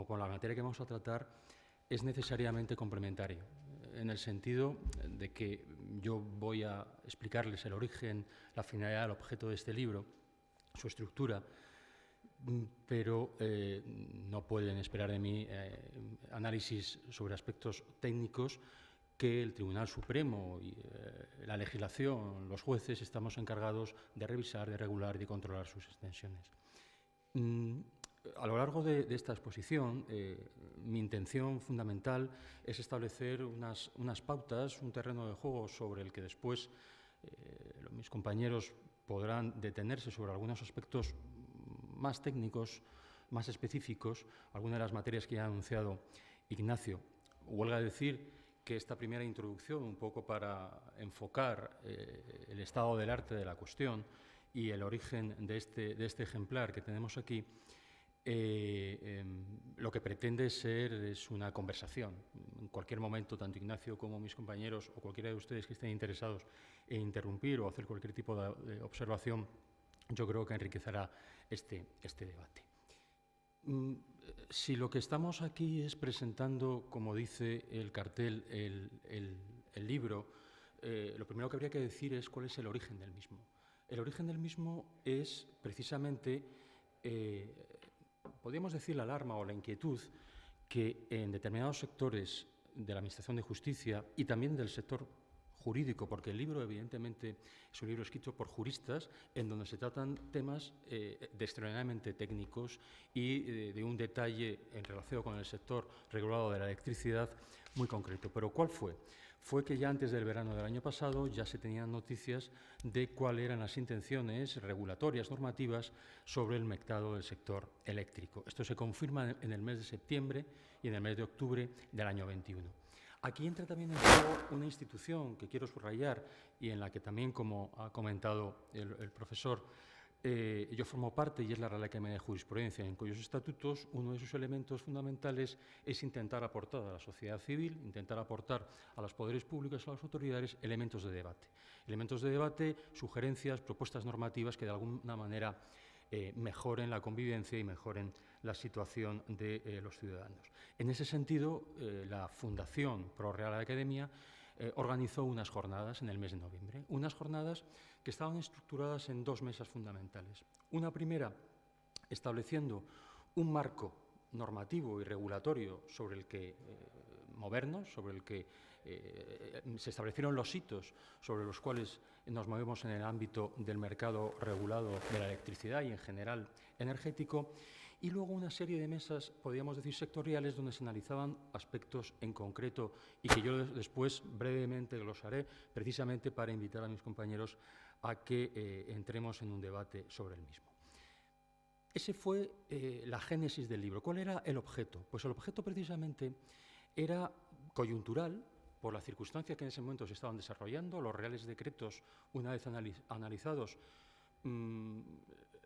como con la materia que vamos a tratar, es necesariamente complementario, en el sentido de que yo voy a explicarles el origen, la finalidad, el objeto de este libro, su estructura, pero no pueden esperar de mí análisis sobre aspectos técnicos que el Tribunal Supremo y la legislación, los jueces, estamos encargados de revisar, de regular y de controlar sus extensiones. A lo largo de esta exposición, mi intención fundamental es establecer unas pautas, un terreno de juego sobre el que después mis compañeros podrán detenerse sobre algunos aspectos más técnicos, más específicos, algunas de las materias que ya ha anunciado Ignacio. Huelga decir que esta primera introducción, un poco para enfocar el estado del arte de la cuestión y el origen de este ejemplar que tenemos aquí, lo que pretende ser es una conversación. En cualquier momento, tanto Ignacio como mis compañeros o cualquiera de ustedes que estén interesados en interrumpir o hacer cualquier tipo de observación, yo creo que enriquecerá este debate. Si lo que estamos aquí es presentando, como dice el cartel, el libro, lo primero que habría que decir es cuál es el origen del mismo. El origen del mismo es precisamente, podríamos decir, la alarma o la inquietud que en determinados sectores de la Administración de Justicia y también del sector jurídico, porque el libro evidentemente es un libro escrito por juristas en donde se tratan temas extraordinariamente técnicos y de un detalle en relación con el sector regulado de la electricidad muy concreto. Pero ¿cuál fue? Fue que ya antes del verano del año pasado ya se tenían noticias de cuáles eran las intenciones regulatorias, normativas, sobre el mercado del sector eléctrico. Esto se confirma en el mes de septiembre y en el mes de octubre del año 21. Aquí entra también en juego una institución que quiero subrayar y en la que también, como ha comentado el profesor, yo formo parte, y es la Real Academia de Jurisprudencia, en cuyos estatutos uno de sus elementos fundamentales es intentar aportar a la sociedad civil, intentar aportar a los poderes públicos, a las autoridades, elementos de debate, sugerencias, propuestas normativas que de alguna manera mejoren la convivencia y mejoren la situación de los ciudadanos. En ese sentido, la Fundación Pro Real Academia organizó unas jornadas en el mes de noviembre, unas jornadas que estaban estructuradas en dos mesas fundamentales. Una primera, estableciendo un marco normativo y regulatorio sobre el que movernos, sobre el que se establecieron los hitos sobre los cuales nos movemos en el ámbito del mercado regulado de la electricidad y en general energético, y luego una serie de mesas, podríamos decir, sectoriales, donde se analizaban aspectos en concreto y que yo después brevemente glosaré, precisamente para invitar a mis compañeros a que entremos en un debate sobre el mismo. Ese fue la génesis del libro. ¿Cuál era el objeto? Pues el objeto precisamente era coyuntural, por las circunstancias que en ese momento se estaban desarrollando. Los reales decretos, una vez analizados,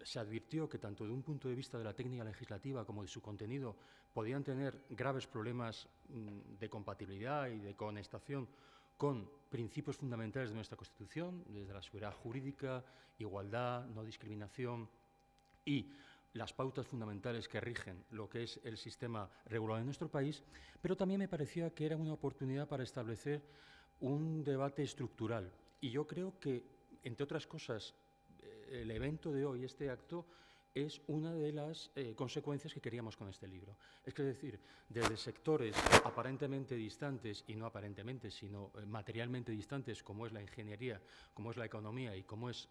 se advirtió que tanto de un punto de vista de la técnica legislativa como de su contenido podían tener graves problemas de compatibilidad y de conestación con principios fundamentales de nuestra Constitución, desde la seguridad jurídica, igualdad, no discriminación y las pautas fundamentales que rigen lo que es el sistema regulado en nuestro país, pero también me parecía que era una oportunidad para establecer un debate estructural. Y yo creo que, entre otras cosas, el evento de hoy, este acto, es una de las consecuencias que queríamos con este libro. Es decir, desde sectores aparentemente distantes, y no aparentemente, sino materialmente distantes, como es la ingeniería, como es la economía y como es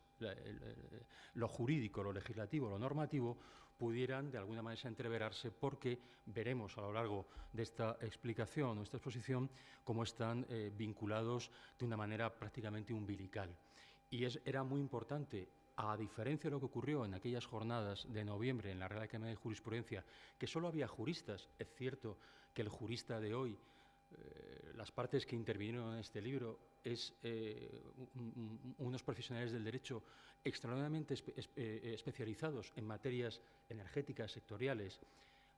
lo jurídico, lo legislativo, lo normativo, pudieran de alguna manera entreverarse, porque veremos a lo largo de esta explicación o esta exposición cómo están vinculados de una manera prácticamente umbilical. Y era muy importante, a diferencia de lo que ocurrió en aquellas jornadas de noviembre en la Real Academia de Jurisprudencia, que solo había juristas. Es cierto que el jurista de hoy, las partes que intervinieron en este libro, es unos profesionales del derecho extraordinariamente especializados en materias energéticas, sectoriales.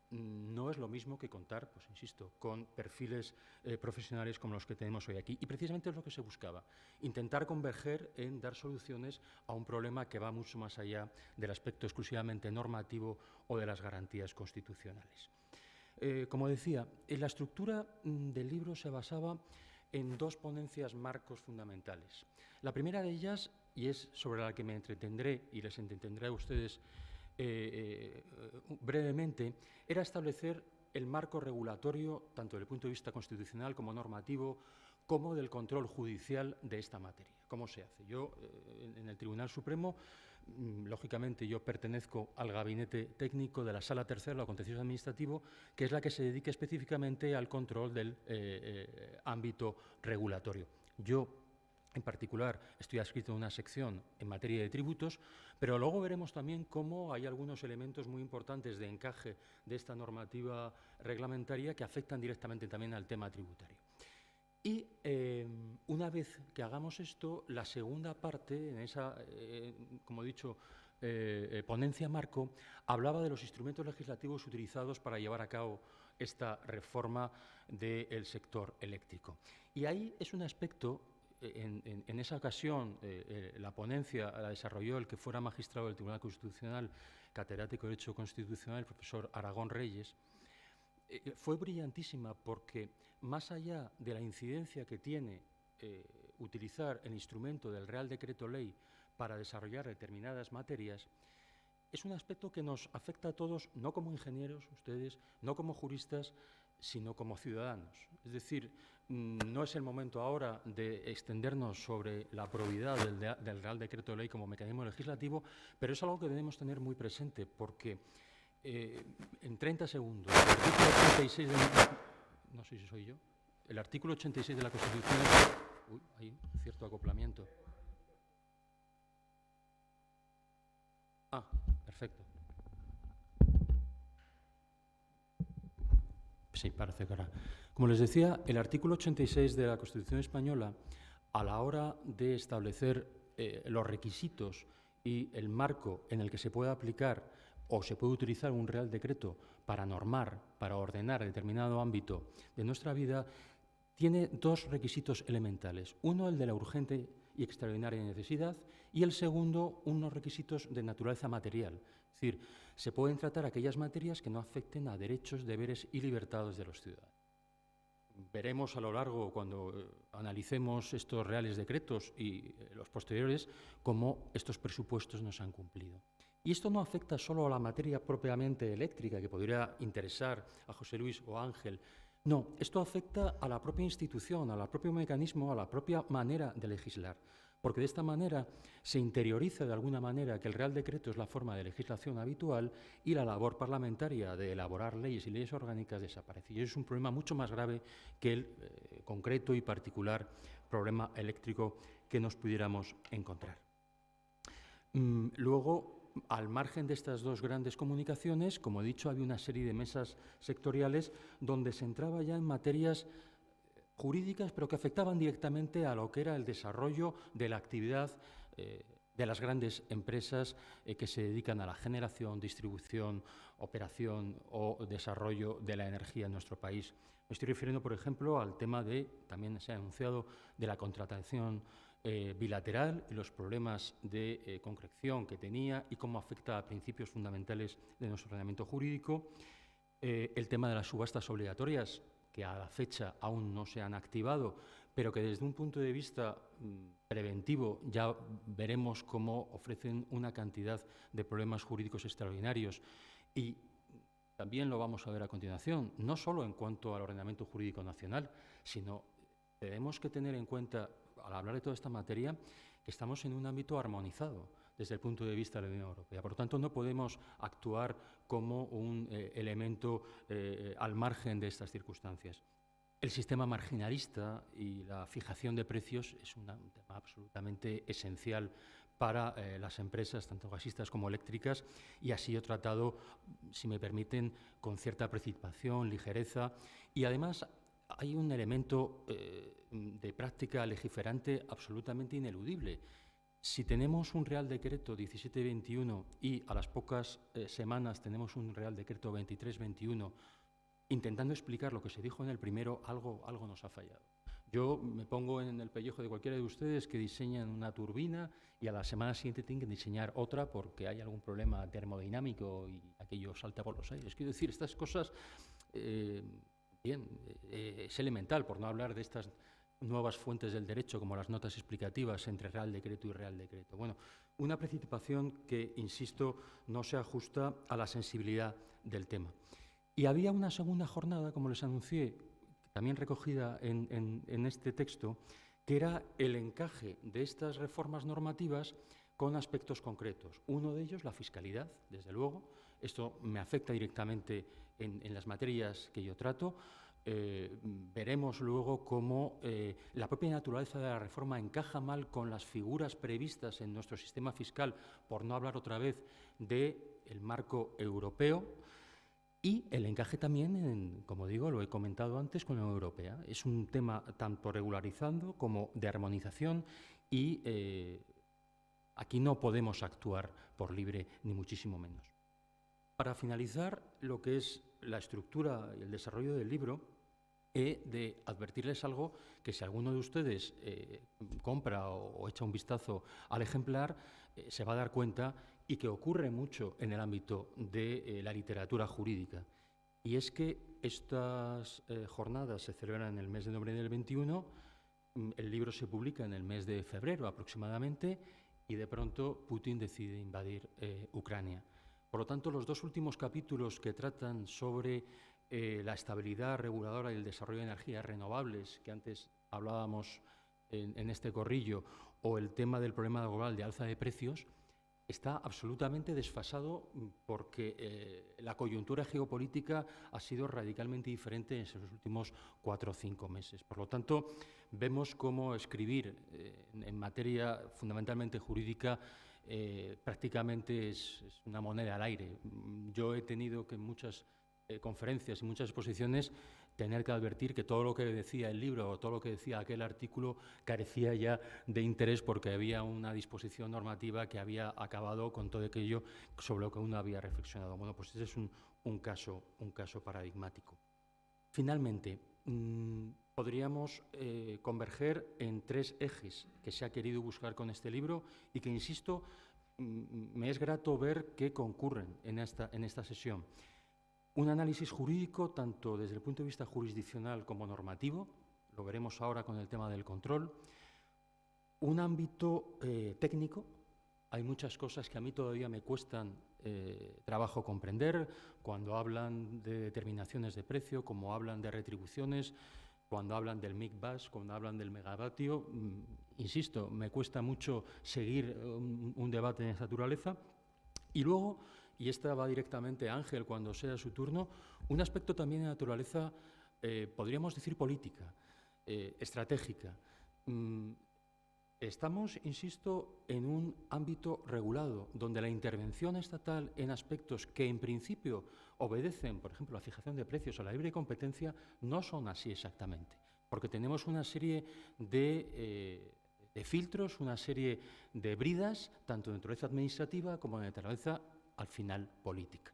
No es lo mismo que contar, pues insisto, con perfiles profesionales como los que tenemos hoy aquí. Y precisamente es lo que se buscaba, intentar converger en dar soluciones a un problema que va mucho más allá del aspecto exclusivamente normativo o de las garantías constitucionales. Como decía, la estructura del libro se basaba en dos ponencias marcos fundamentales. La primera de ellas, y es sobre la que me entretendré y les entretendré a ustedes brevemente, era establecer el marco regulatorio, tanto desde el punto de vista constitucional como normativo, como del control judicial de esta materia. ¿Cómo se hace? Yo, en el Tribunal Supremo, lógicamente yo pertenezco al gabinete técnico de la Sala Tercera del Contencioso Administrativo, que es la que se dedica específicamente al control del ámbito regulatorio. Yo, en particular, estoy adscrito a una sección en materia de tributos, pero luego veremos también cómo hay algunos elementos muy importantes de encaje de esta normativa reglamentaria que afectan directamente también al tema tributario. Y una vez que hagamos esto, la segunda parte, en esa, como he dicho, ponencia marco, hablaba de los instrumentos legislativos utilizados para llevar a cabo esta reforma del sector eléctrico. Y ahí es un aspecto, en esa ocasión, la ponencia la desarrolló el que fuera magistrado del Tribunal Constitucional, catedrático de Derecho Constitucional, el profesor Aragón Reyes. Fue brillantísima porque, más allá de la incidencia que tiene utilizar el instrumento del Real Decreto Ley para desarrollar determinadas materias, es un aspecto que nos afecta a todos, no como ingenieros, ustedes, no como juristas, sino como ciudadanos. Es decir, no es el momento ahora de extendernos sobre la probidad del Real Decreto Ley como mecanismo legislativo, pero es algo que debemos tener muy presente porque en 30 segundos, el artículo 86 de no sé si soy yo, el artículo 86 de la Constitución, hay cierto acoplamiento. Perfecto. Sí, parece que ahora. Como les decía, el artículo 86 de la Constitución española, a la hora de establecer los requisitos y el marco en el que se puede aplicar o se puede utilizar un Real Decreto para normar, para ordenar determinado ámbito de nuestra vida, tiene dos requisitos elementales. Uno, el de la urgente y extraordinaria necesidad, y el segundo, unos requisitos de naturaleza material. Es decir, se pueden tratar aquellas materias que no afecten a derechos, deberes y libertades de los ciudadanos. Veremos a lo largo, cuando analicemos estos reales decretos y los posteriores, cómo estos presupuestos no se han cumplido. Y esto no afecta solo a la materia propiamente eléctrica, que podría interesar a José Luis o a Ángel. No, esto afecta a la propia institución, al propio mecanismo, a la propia manera de legislar. Porque de esta manera se interioriza de alguna manera que el Real Decreto es la forma de legislación habitual y la labor parlamentaria de elaborar leyes y leyes orgánicas desaparece. Y es un problema mucho más grave que el concreto y particular problema eléctrico que nos pudiéramos encontrar. Luego, al margen de estas dos grandes comunicaciones, como he dicho, había una serie de mesas sectoriales donde se entraba ya en materias jurídicas, pero que afectaban directamente a lo que era el desarrollo de la actividad de las grandes empresas que se dedican a la generación, distribución, operación o desarrollo de la energía en nuestro país. Me estoy refiriendo, por ejemplo, al tema también se ha anunciado, de la contratación bilateral y los problemas de concreción que tenía y cómo afecta a principios fundamentales de nuestro ordenamiento jurídico. El tema de las subastas obligatorias, que a la fecha aún no se han activado, pero que desde un punto de vista preventivo ya veremos cómo ofrecen una cantidad de problemas jurídicos extraordinarios. Y también lo vamos a ver a continuación, no solo en cuanto al ordenamiento jurídico nacional, sino tenemos que tener en cuenta, al hablar de toda esta materia, que estamos en un ámbito armonizado desde el punto de vista de la Unión Europea. Por lo tanto, no podemos actuar como un elemento al margen de estas circunstancias. El sistema marginalista y la fijación de precios es un tema absolutamente esencial para las empresas, tanto gasistas como eléctricas, y ha sido tratado, si me permiten, con cierta precipitación, ligereza, y además hay un elemento de práctica legiferante absolutamente ineludible. Si tenemos un Real Decreto 1721 y a las pocas semanas tenemos un Real Decreto 2321, intentando explicar lo que se dijo en el primero, algo nos ha fallado. Yo me pongo en el pellejo de cualquiera de ustedes que diseñan una turbina y a la semana siguiente tienen que diseñar otra porque hay algún problema termodinámico y aquello salta por los aires. Quiero decir, estas cosas es elemental, por no hablar de estas nuevas fuentes del derecho, como las notas explicativas entre Real Decreto y Real Decreto. Bueno, una precipitación que, insisto, no se ajusta a la sensibilidad del tema. Y había una segunda jornada, como les anuncié, también recogida en este texto, que era el encaje de estas reformas normativas con aspectos concretos. Uno de ellos, la fiscalidad, desde luego. Esto me afecta directamente en las materias que yo trato. Veremos luego cómo la propia naturaleza de la reforma encaja mal con las figuras previstas en nuestro sistema fiscal, por no hablar otra vez del marco europeo, y el encaje también, como digo, lo he comentado antes, con la Unión Europea. Es un tema tanto regularizando como de armonización y aquí no podemos actuar por libre, ni muchísimo menos. Para finalizar lo que es la estructura y el desarrollo del libro, he de advertirles algo que si alguno de ustedes compra o echa un vistazo al ejemplar, se va a dar cuenta y que ocurre mucho en el ámbito de la literatura jurídica. Y es que estas jornadas se celebran en el mes de noviembre del 21, el libro se publica en el mes de febrero aproximadamente y de pronto Putin decide invadir Ucrania. Por lo tanto, los dos últimos capítulos que tratan sobre la estabilidad reguladora y el desarrollo de energías renovables, que antes hablábamos en este corrillo, o el tema del problema global de alza de precios, está absolutamente desfasado porque la coyuntura geopolítica ha sido radicalmente diferente en esos últimos 4 o 5 meses. Por lo tanto, vemos cómo escribir en materia fundamentalmente jurídica prácticamente es una moneda al aire. Yo he tenido que en muchas conferencias y muchas exposiciones tener que advertir que todo lo que decía el libro o todo lo que decía aquel artículo carecía ya de interés porque había una disposición normativa que había acabado con todo aquello sobre lo que uno había reflexionado. Bueno, pues ese es un caso paradigmático. Finalmente, podríamos converger en 3 ejes que se ha querido buscar con este libro y que, insisto, me es grato ver que concurren en esta sesión. Un análisis jurídico, tanto desde el punto de vista jurisdiccional como normativo, lo veremos ahora con el tema del control. Un ámbito técnico, hay muchas cosas que a mí todavía me cuestan trabajo comprender, cuando hablan de determinaciones de precio, como hablan de retribuciones, cuando hablan del MICBAS, cuando hablan del megavatio. Insisto, me cuesta mucho seguir un debate de esta naturaleza. Y luego, y esta va directamente a Ángel cuando sea su turno, un aspecto también de naturaleza, podríamos decir política, estratégica. Estamos, insisto, en un ámbito regulado, donde la intervención estatal en aspectos que en principio obedecen, por ejemplo, la fijación de precios o la libre competencia, no son así exactamente, porque tenemos una serie de filtros, una serie de bridas, tanto de naturaleza administrativa como de naturaleza, al final, política.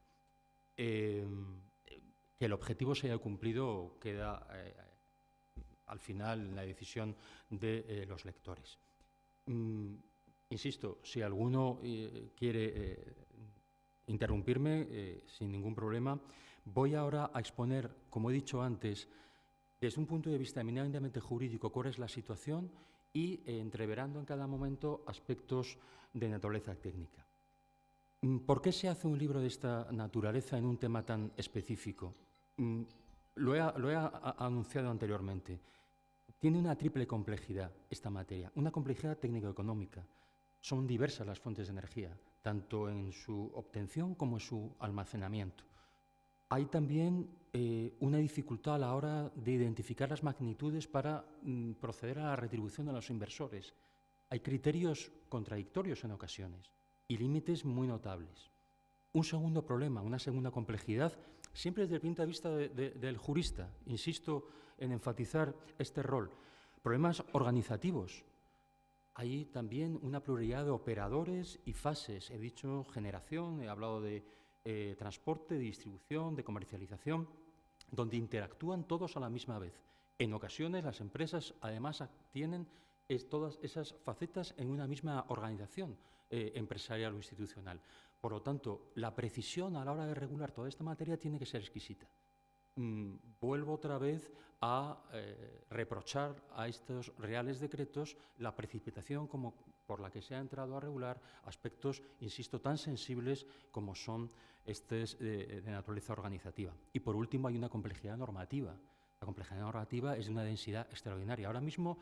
Que el objetivo se haya cumplido queda, al final, en la decisión de los lectores. Insisto, si alguno quiere interrumpirme, sin ningún problema, voy ahora a exponer, como he dicho antes, desde un punto de vista eminentemente jurídico, cuál es la situación y entreverando en cada momento aspectos de naturaleza técnica. ¿Por qué se hace un libro de esta naturaleza en un tema tan específico? Lo he anunciado anteriormente. Tiene una triple complejidad esta materia, una complejidad técnico-económica. Son diversas las fuentes de energía, tanto en su obtención como en su almacenamiento. Hay también una dificultad a la hora de identificar las magnitudes para proceder a la retribución de los inversores. Hay criterios contradictorios en ocasiones y límites muy notables. Un segundo problema, una segunda complejidad, siempre desde el punto de vista del jurista, insisto en enfatizar este rol, problemas organizativos. Hay también una pluralidad de operadores y fases. He dicho generación, he hablado de transporte, de distribución, de comercialización, donde interactúan todos a la misma vez. En ocasiones las empresas además tienen todas esas facetas en una misma organización empresarial o institucional. Por lo tanto, la precisión a la hora de regular toda esta materia tiene que ser exquisita. vuelvo otra vez a reprochar a estos reales decretos la precipitación por la que se ha entrado a regular aspectos, insisto, tan sensibles como son estos de naturaleza organizativa. Y por último, hay una complejidad normativa. La complejidad normativa es de una densidad extraordinaria. Ahora mismo,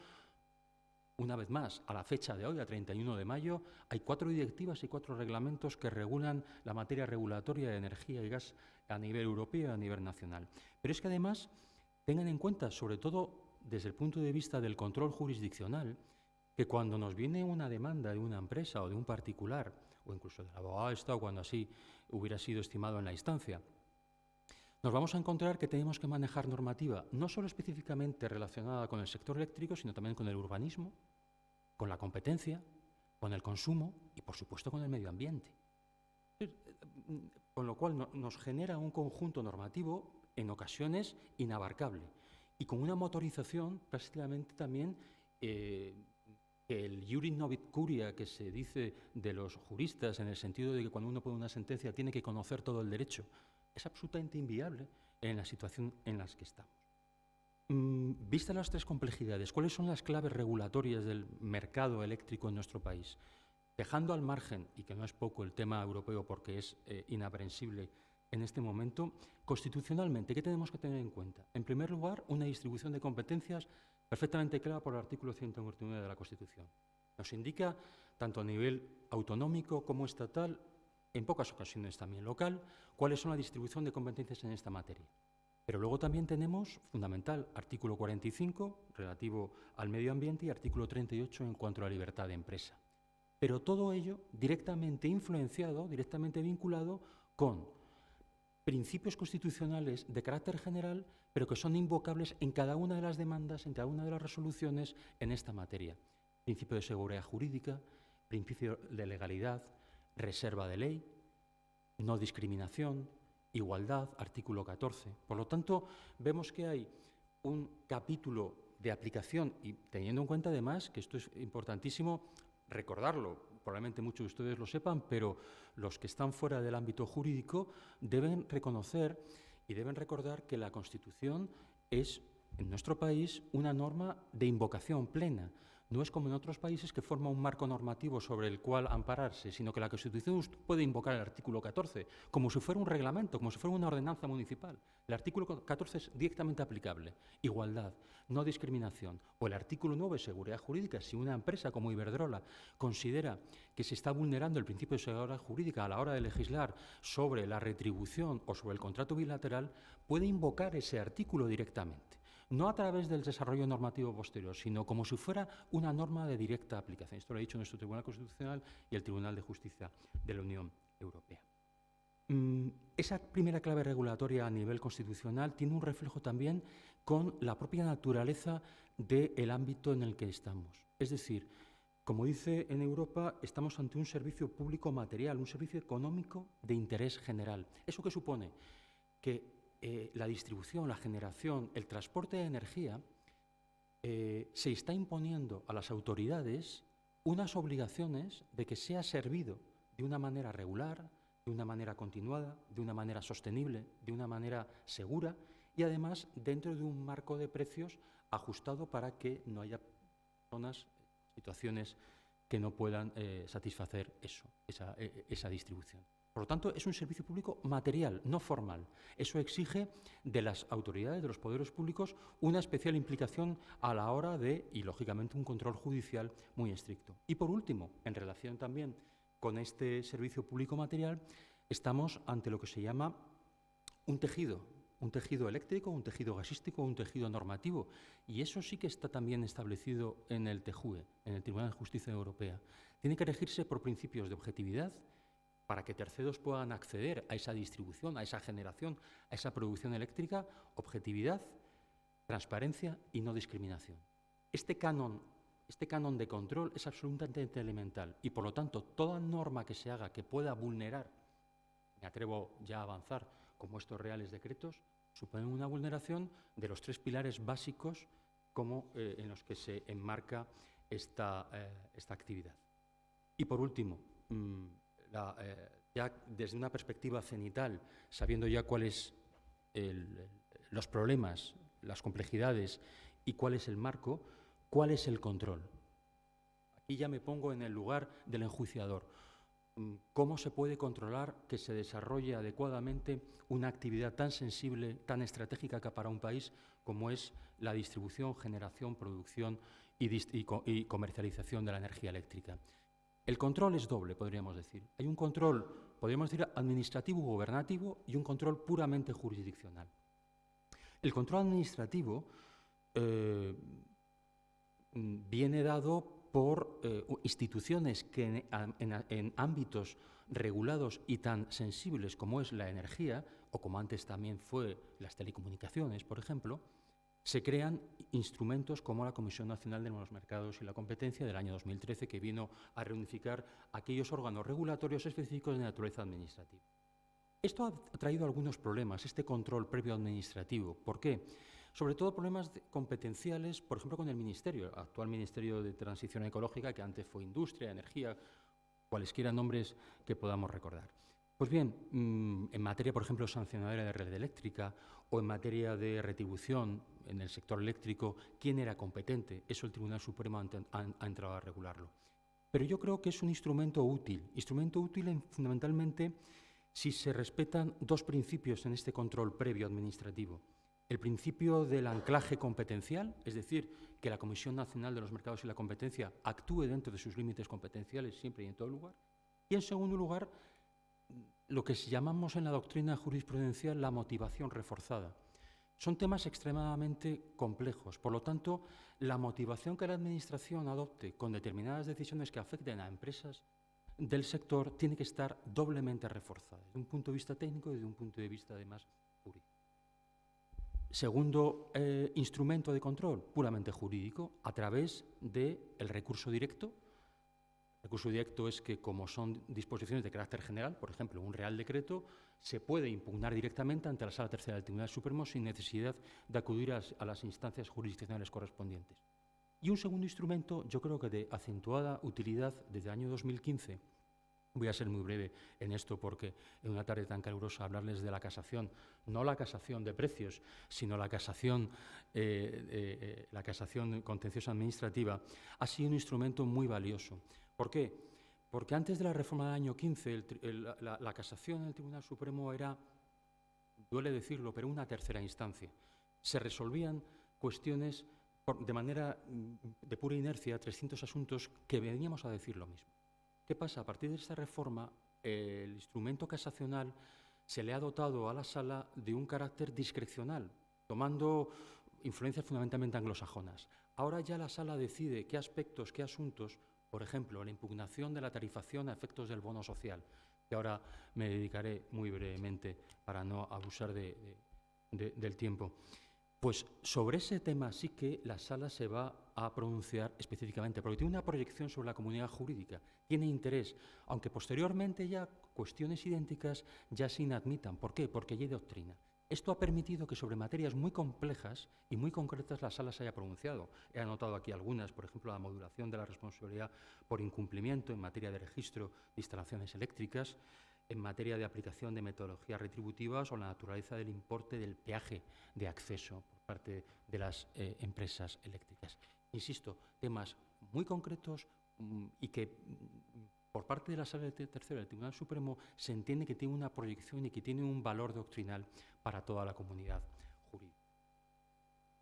una vez más, a la fecha de hoy, a 31 de mayo, hay 4 directivas y 4 reglamentos que regulan la materia regulatoria de energía y gas a nivel europeo y a nivel nacional. Pero es que además, tengan en cuenta, sobre todo desde el punto de vista del control jurisdiccional, que cuando nos viene una demanda de una empresa o de un particular, o incluso del abogado de Estado, cuando así hubiera sido estimado en la instancia, nos vamos a encontrar que tenemos que manejar normativa no solo específicamente relacionada con el sector eléctrico, sino también con el urbanismo, con la competencia, con el consumo y, por supuesto, con el medio ambiente. Con lo cual nos genera un conjunto normativo en ocasiones inabarcable y con una motorización prácticamente también el iuris novit curia que se dice de los juristas, en el sentido de que cuando uno pone una sentencia tiene que conocer todo el derecho, es absolutamente inviable en la situación en la que estamos. Vistas las 3 complejidades, ¿cuáles son las claves regulatorias del mercado eléctrico en nuestro país? Dejando al margen, y que no es poco, el tema europeo porque es inaprensible en este momento, constitucionalmente, ¿qué tenemos que tener en cuenta? En primer lugar, una distribución de competencias perfectamente clara por el artículo 149 de la Constitución. Nos indica, tanto a nivel autonómico como estatal, en pocas ocasiones también local, cuáles son la distribución de competencias en esta materia. Pero luego también tenemos, fundamental, artículo 45, relativo al medio ambiente, y artículo 38 en cuanto a la libertad de empresa. Pero todo ello directamente influenciado, directamente vinculado con principios constitucionales de carácter general, pero que son invocables en cada una de las demandas, en cada una de las resoluciones en esta materia. Principio de seguridad jurídica, principio de legalidad, reserva de ley, no discriminación, igualdad, artículo 14. Por lo tanto, vemos que hay un capítulo de aplicación y teniendo en cuenta además que esto es importantísimo recordarlo, probablemente muchos de ustedes lo sepan, pero los que están fuera del ámbito jurídico deben reconocer y deben recordar que la Constitución es, en nuestro país, una norma de invocación plena. No es como en otros países que forma un marco normativo sobre el cual ampararse, sino que la Constitución usted puede invocar el artículo 14 como si fuera un reglamento, como si fuera una ordenanza municipal. El artículo 14 es directamente aplicable. Igualdad, no discriminación. O el artículo 9, seguridad jurídica. Si una empresa como Iberdrola considera que se está vulnerando el principio de seguridad jurídica a la hora de legislar sobre la retribución o sobre el contrato bilateral, puede invocar ese artículo directamente. No a través del desarrollo normativo posterior, sino como si fuera una norma de directa aplicación. Esto lo ha dicho nuestro Tribunal Constitucional y el Tribunal de Justicia de la Unión Europea. Esa primera clave regulatoria a nivel constitucional tiene un reflejo también con la propia naturaleza del ámbito en el que estamos. Es decir, como dice en Europa, estamos ante un servicio público material, un servicio económico de interés general. ¿Eso qué supone? Que la distribución, la generación, el transporte de energía, se está imponiendo a las autoridades unas obligaciones de que sea servido de una manera regular, de una manera continuada, de una manera sostenible, de una manera segura y además dentro de un marco de precios ajustado para que no haya situaciones que no puedan satisfacer esa distribución. Por lo tanto, es un servicio público material, no formal. Eso exige de las autoridades, de los poderes públicos, una especial implicación a la hora de, y lógicamente, un control judicial muy estricto. Y por último, en relación también con este servicio público material, estamos ante lo que se llama un tejido eléctrico, un tejido gasístico, un tejido normativo. Y eso sí que está también establecido en el TJUE, en el Tribunal de Justicia Europea. Tiene que regirse por principios de objetividad, para que terceros puedan acceder a esa distribución, a esa generación, a esa producción eléctrica, objetividad, transparencia y no discriminación. Este canon de control es absolutamente elemental y, por lo tanto, toda norma que se haga que pueda vulnerar, me atrevo ya a avanzar, como estos reales decretos, suponen una vulneración de los 3 pilares básicos en los que se enmarca esta actividad. Y, por último, ya desde una perspectiva cenital, sabiendo ya cuál es los problemas, las complejidades y cuál es el marco, cuál es el control. Aquí ya me pongo en el lugar del enjuiciador. ¿Cómo se puede controlar que se desarrolle adecuadamente una actividad tan sensible, tan estratégica para un país como es la distribución, generación, producción y comercialización de la energía eléctrica? El control es doble, podríamos decir. Hay un control, podríamos decir, administrativo gubernativo y un control puramente jurisdiccional. El control administrativo viene dado por instituciones que en ámbitos regulados y tan sensibles como es la energía, o como antes también fue las telecomunicaciones, por ejemplo, se crean instrumentos como la Comisión Nacional de Nuevos Mercados y la Competencia del año 2013, que vino a reunificar aquellos órganos regulatorios específicos de naturaleza administrativa. Esto ha traído algunos problemas, este control previo administrativo. ¿Por qué? Sobre todo problemas competenciales, por ejemplo, con el Ministerio, actual Ministerio de Transición Ecológica, que antes fue Industria, Energía, cualesquiera nombres que podamos recordar. Pues bien, en materia, por ejemplo, sancionadora de red eléctrica o en materia de retribución en el sector eléctrico, ¿quién era competente? Eso el Tribunal Supremo ha entrado a regularlo. Pero yo creo que es un instrumento útil fundamentalmente si se respetan dos principios en este control previo administrativo. El principio del anclaje competencial, es decir, que la Comisión Nacional de los Mercados y la Competencia actúe dentro de sus límites competenciales siempre y en todo lugar. Y, en segundo lugar, lo que llamamos en la doctrina jurisprudencial la motivación reforzada. Son temas extremadamente complejos. Por lo tanto, la motivación que la Administración adopte con determinadas decisiones que afecten a empresas del sector tiene que estar doblemente reforzada, desde un punto de vista técnico y desde un punto de vista, además, jurídico. Segundo instrumento de control, puramente jurídico, a través del recurso directo. El recurso directo es que, como son disposiciones de carácter general, por ejemplo, un Real Decreto, se puede impugnar directamente ante la Sala Tercera del Tribunal Supremo sin necesidad de acudir a las instancias jurisdiccionales correspondientes. Y un segundo instrumento, yo creo que de acentuada utilidad desde el año 2015, voy a ser muy breve en esto porque en una tarde tan calurosa hablarles de la casación, no la casación de precios, sino la casación contenciosa administrativa, ha sido un instrumento muy valioso. ¿Por qué? Porque antes de la reforma del año 15, la casación en el Tribunal Supremo era, duele decirlo, pero una tercera instancia. Se resolvían cuestiones de manera de pura inercia, 300 asuntos que veníamos a decir lo mismo. ¿Qué pasa? A partir de esta reforma, el instrumento casacional se le ha dotado a la Sala de un carácter discrecional, tomando influencias fundamentalmente anglosajonas. Ahora ya la Sala decide qué aspectos, qué asuntos, por ejemplo, la impugnación de la tarifación a efectos del bono social, que ahora me dedicaré muy brevemente para no abusar del tiempo. Pues sobre ese tema sí que la Sala se va a pronunciar específicamente, porque tiene una proyección sobre la comunidad jurídica, tiene interés, aunque posteriormente ya cuestiones idénticas ya se inadmitan. ¿Por qué? Porque ya hay doctrina. Esto ha permitido que sobre materias muy complejas y muy concretas la Sala se haya pronunciado. He anotado aquí algunas, por ejemplo, la modulación de la responsabilidad por incumplimiento en materia de registro de instalaciones eléctricas, en materia de aplicación de metodologías retributivas o la naturaleza del importe del peaje de acceso por parte de las empresas eléctricas. Insisto, temas muy concretos y que por parte de la Sala Tercera del Tribunal Supremo se entiende que tiene una proyección y que tiene un valor doctrinal para toda la comunidad jurídica.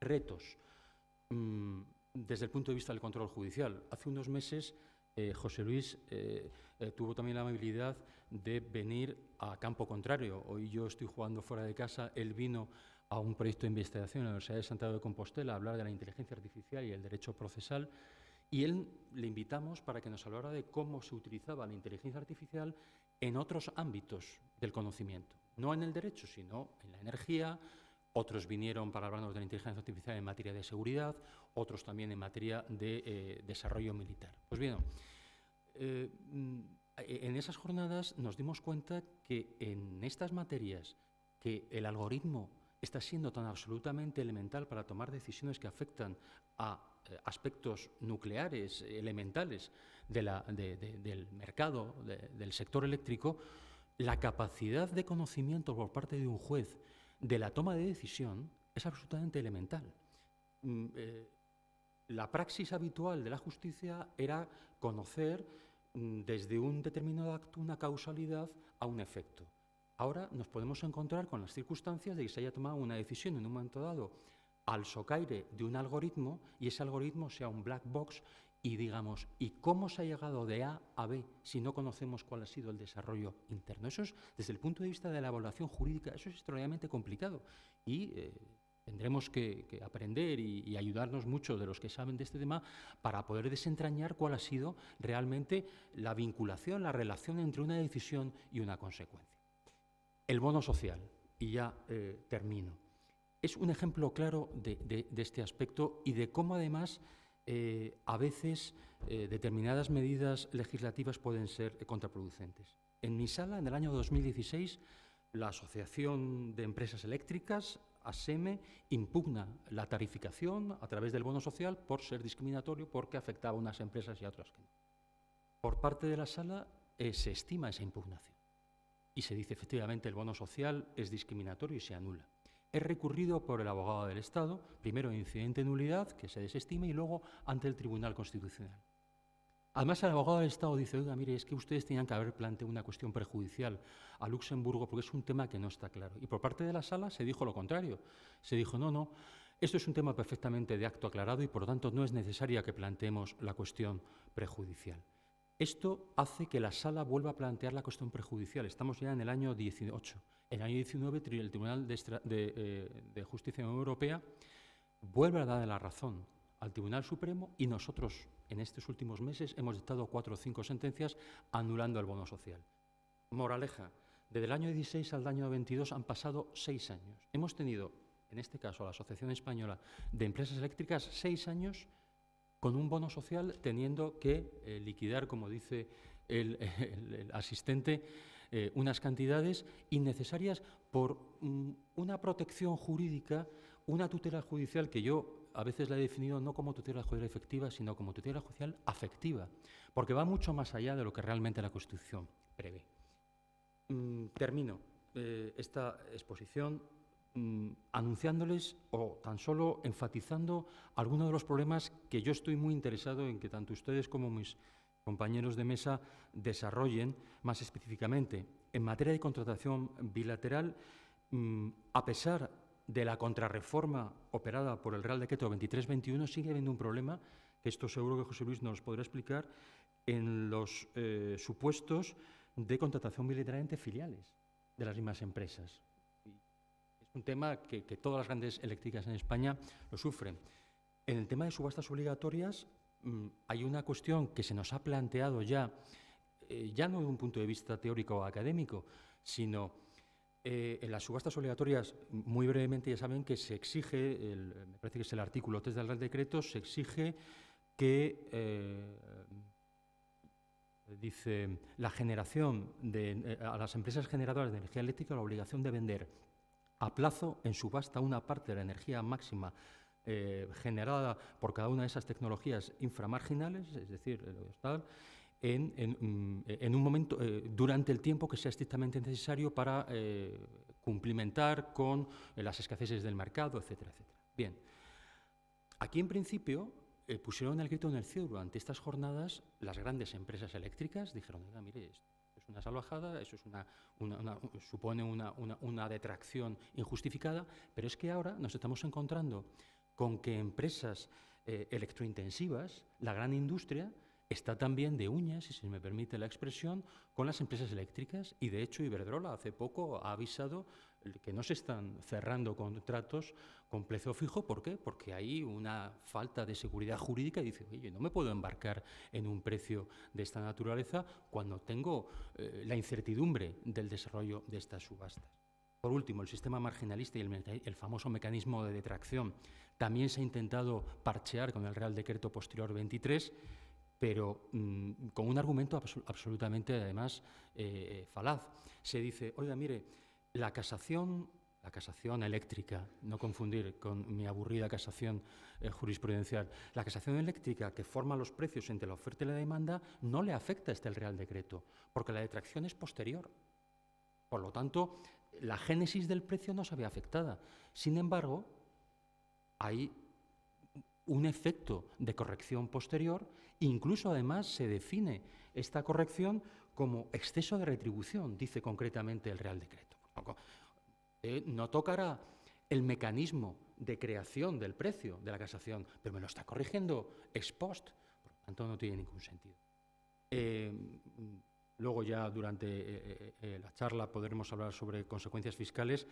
Retos. Desde el punto de vista del control judicial. Hace unos meses José Luis tuvo también la amabilidad de venir a campo contrario. Hoy yo estoy jugando fuera de casa, él vino a un proyecto de investigación en la Universidad de Santiago de Compostela a hablar de la inteligencia artificial y el derecho procesal, y él le invitamos para que nos hablara de cómo se utilizaba la inteligencia artificial en otros ámbitos del conocimiento, no en el derecho, sino en la energía. Otros vinieron para hablarnos de la inteligencia artificial en materia de seguridad, otros también en materia de desarrollo militar. Pues bien, en esas jornadas nos dimos cuenta que en estas materias que el algoritmo está siendo tan absolutamente elemental para tomar decisiones que afectan a aspectos nucleares, elementales del mercado, del sector eléctrico, la capacidad de conocimiento por parte de un juez de la toma de decisión es absolutamente elemental. La praxis habitual de la justicia era conocer desde un determinado acto una causalidad a un efecto. Ahora nos podemos encontrar con las circunstancias de que se haya tomado una decisión en un momento dado al socaire de un algoritmo y ese algoritmo sea un black box y digamos, ¿y cómo se ha llegado de A a B si no conocemos cuál ha sido el desarrollo interno? Eso es, desde el punto de vista de la evaluación jurídica, eso es extraordinariamente complicado y tendremos que aprender y ayudarnos mucho de los que saben de este tema para poder desentrañar cuál ha sido realmente la vinculación, la relación entre una decisión y una consecuencia. El bono social, y ya termino, es un ejemplo claro de este aspecto y de cómo además a veces determinadas medidas legislativas pueden ser contraproducentes. En mi sala, en el año 2016, la Asociación de Empresas Eléctricas, ASEME, impugna la tarificación a través del bono social por ser discriminatorio porque afectaba a unas empresas y a otras que no. Por parte de la sala se estima esa impugnación y se dice efectivamente el bono social es discriminatorio y se anula. Es recurrido por el abogado del Estado, primero en incidente de nulidad, que se desestima, y luego ante el Tribunal Constitucional. Además, el abogado del Estado dice, oiga, mire, es que ustedes tenían que haber planteado una cuestión prejudicial a Luxemburgo porque es un tema que no está claro. Y por parte de la sala se dijo lo contrario. Se dijo, no, esto es un tema perfectamente de acto aclarado y por lo tanto no es necesaria que planteemos la cuestión prejudicial. Esto hace que la sala vuelva a plantear la cuestión prejudicial. Estamos ya en el año 18. En el año 19, el Tribunal de Justicia de la Unión Europea vuelve a dar la razón al Tribunal Supremo y nosotros, en estos últimos meses, hemos dictado 4 o 5 sentencias anulando el bono social. Moraleja, desde el año 16 al año 22 han pasado 6 años. Hemos tenido, en este caso, la Asociación Española de Empresas Eléctricas, 6 años con un bono social teniendo que liquidar, como dice el asistente, unas cantidades innecesarias por una protección jurídica, una tutela judicial que yo a veces la he definido no como tutela judicial efectiva, sino como tutela judicial afectiva, porque va mucho más allá de lo que realmente la Constitución prevé. Termino esta exposición anunciándoles o tan solo enfatizando algunos de los problemas que yo estoy muy interesado en que tanto ustedes como mis compañeros de mesa desarrollen más específicamente. En materia de contratación bilateral, a pesar de la contrarreforma operada por el Real Decreto 23-21, sigue habiendo un problema, que esto seguro que José Luis nos podrá explicar, en los supuestos de contratación bilateral entre filiales de las mismas empresas. Es un tema que todas las grandes eléctricas en España lo sufren. En el tema de subastas obligatorias hay una cuestión que se nos ha planteado ya no de un punto de vista teórico o académico, sino en las subastas obligatorias, muy brevemente ya saben que se exige, me parece que es el artículo 3 del Real Decreto, se exige que dice la generación a las empresas generadoras de energía eléctrica la obligación de vender a plazo en subasta una parte de la energía máxima generada por cada una de esas tecnologías inframarginales, es decir, en un momento, durante el tiempo que sea estrictamente necesario para cumplimentar con las escaseces del mercado, etcétera, etcétera. Bien, aquí en principio pusieron el grito en el cielo durante estas jornadas las grandes empresas eléctricas, dijeron, mire, esto es una salvajada, eso es supone una detracción injustificada, pero es que ahora nos estamos encontrando con que empresas electrointensivas, la gran industria, está también de uñas, si se me permite la expresión, con las empresas eléctricas y, de hecho, Iberdrola hace poco ha avisado que no se están cerrando contratos con precio fijo. ¿Por qué? Porque hay una falta de seguridad jurídica y dice, oye, no me puedo embarcar en un precio de esta naturaleza cuando tengo la incertidumbre del desarrollo de estas subastas. Por último, el sistema marginalista y el famoso mecanismo de detracción también se ha intentado parchear con el Real Decreto posterior 23, pero con un argumento absolutamente, además, falaz. Se dice, oiga, mire, la casación eléctrica, no confundir con mi aburrida casación jurisprudencial, la casación eléctrica que forma los precios entre la oferta y la demanda no le afecta el Real Decreto, porque la detracción es posterior. Por lo tanto, la génesis del precio no se ve afectada. Sin embargo, hay un efecto de corrección posterior, incluso además se define esta corrección como exceso de retribución, dice concretamente el Real Decreto. No tocará el mecanismo de creación del precio de la casación, pero me lo está corrigiendo ex post, por lo tanto no tiene ningún sentido. Luego ya durante la charla podremos hablar sobre consecuencias fiscales.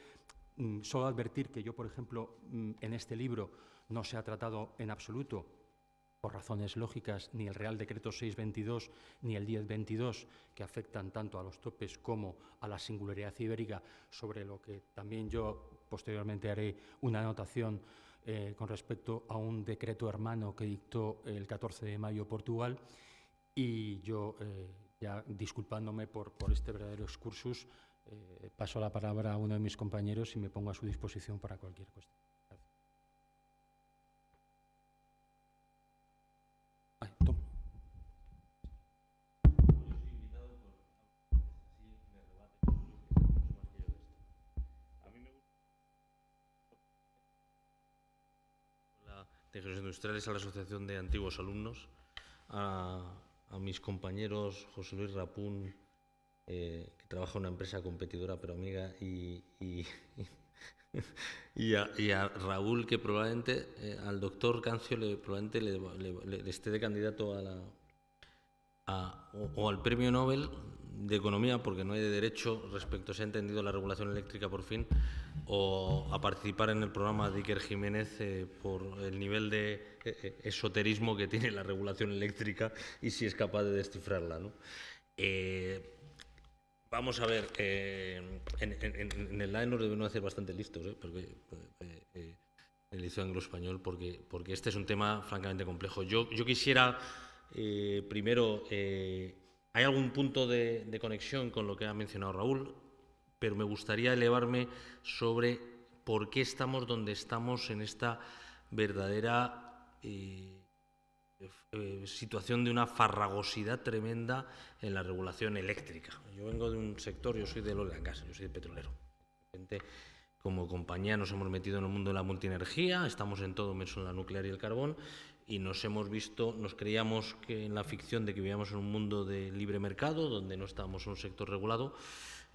Solo advertir que yo, por ejemplo, en este libro no se ha tratado en absoluto, por razones lógicas, ni el Real Decreto 622 ni el 1022, que afectan tanto a los topes como a la singularidad ibérica, sobre lo que también yo posteriormente haré una anotación con respecto a un decreto hermano que dictó el 14 de mayo Portugal. Y yo, ya disculpándome por este verdadero excursus, paso la palabra a uno de mis compañeros y me pongo a su disposición para cualquier cuestión. De Ingenieros Industriales, a la Asociación de Antiguos Alumnos, a mis compañeros José Luis Rapún, que trabaja en una empresa competidora pero amiga, y a Raúl, que probablemente, al doctor Cancio, probablemente le esté de candidato o al Premio Nobel de Economía, porque no hay de derecho respecto, se ha entendido la regulación eléctrica por fin, o a participar en el programa de Iker Jiménez por el nivel de esoterismo que tiene la regulación eléctrica y si es capaz de descifrarla, ¿no? Vamos a ver, en el AE nos debemos hacer bastante listos, porque el liceo anglo-español, porque este es un tema francamente complejo. Yo quisiera, primero, hay algún punto de conexión con lo que ha mencionado Raúl, pero me gustaría elevarme sobre por qué estamos donde estamos en esta verdadera situación de una farragosidad tremenda en la regulación eléctrica. Yo vengo de un sector, yo soy del oil and gas, yo soy petrolero. Como compañía nos hemos metido en el mundo de la multienergía, estamos en todo menos en la nuclear y el carbón, y nos creíamos que en la ficción de que vivíamos en un mundo de libre mercado, donde no estábamos en un sector regulado,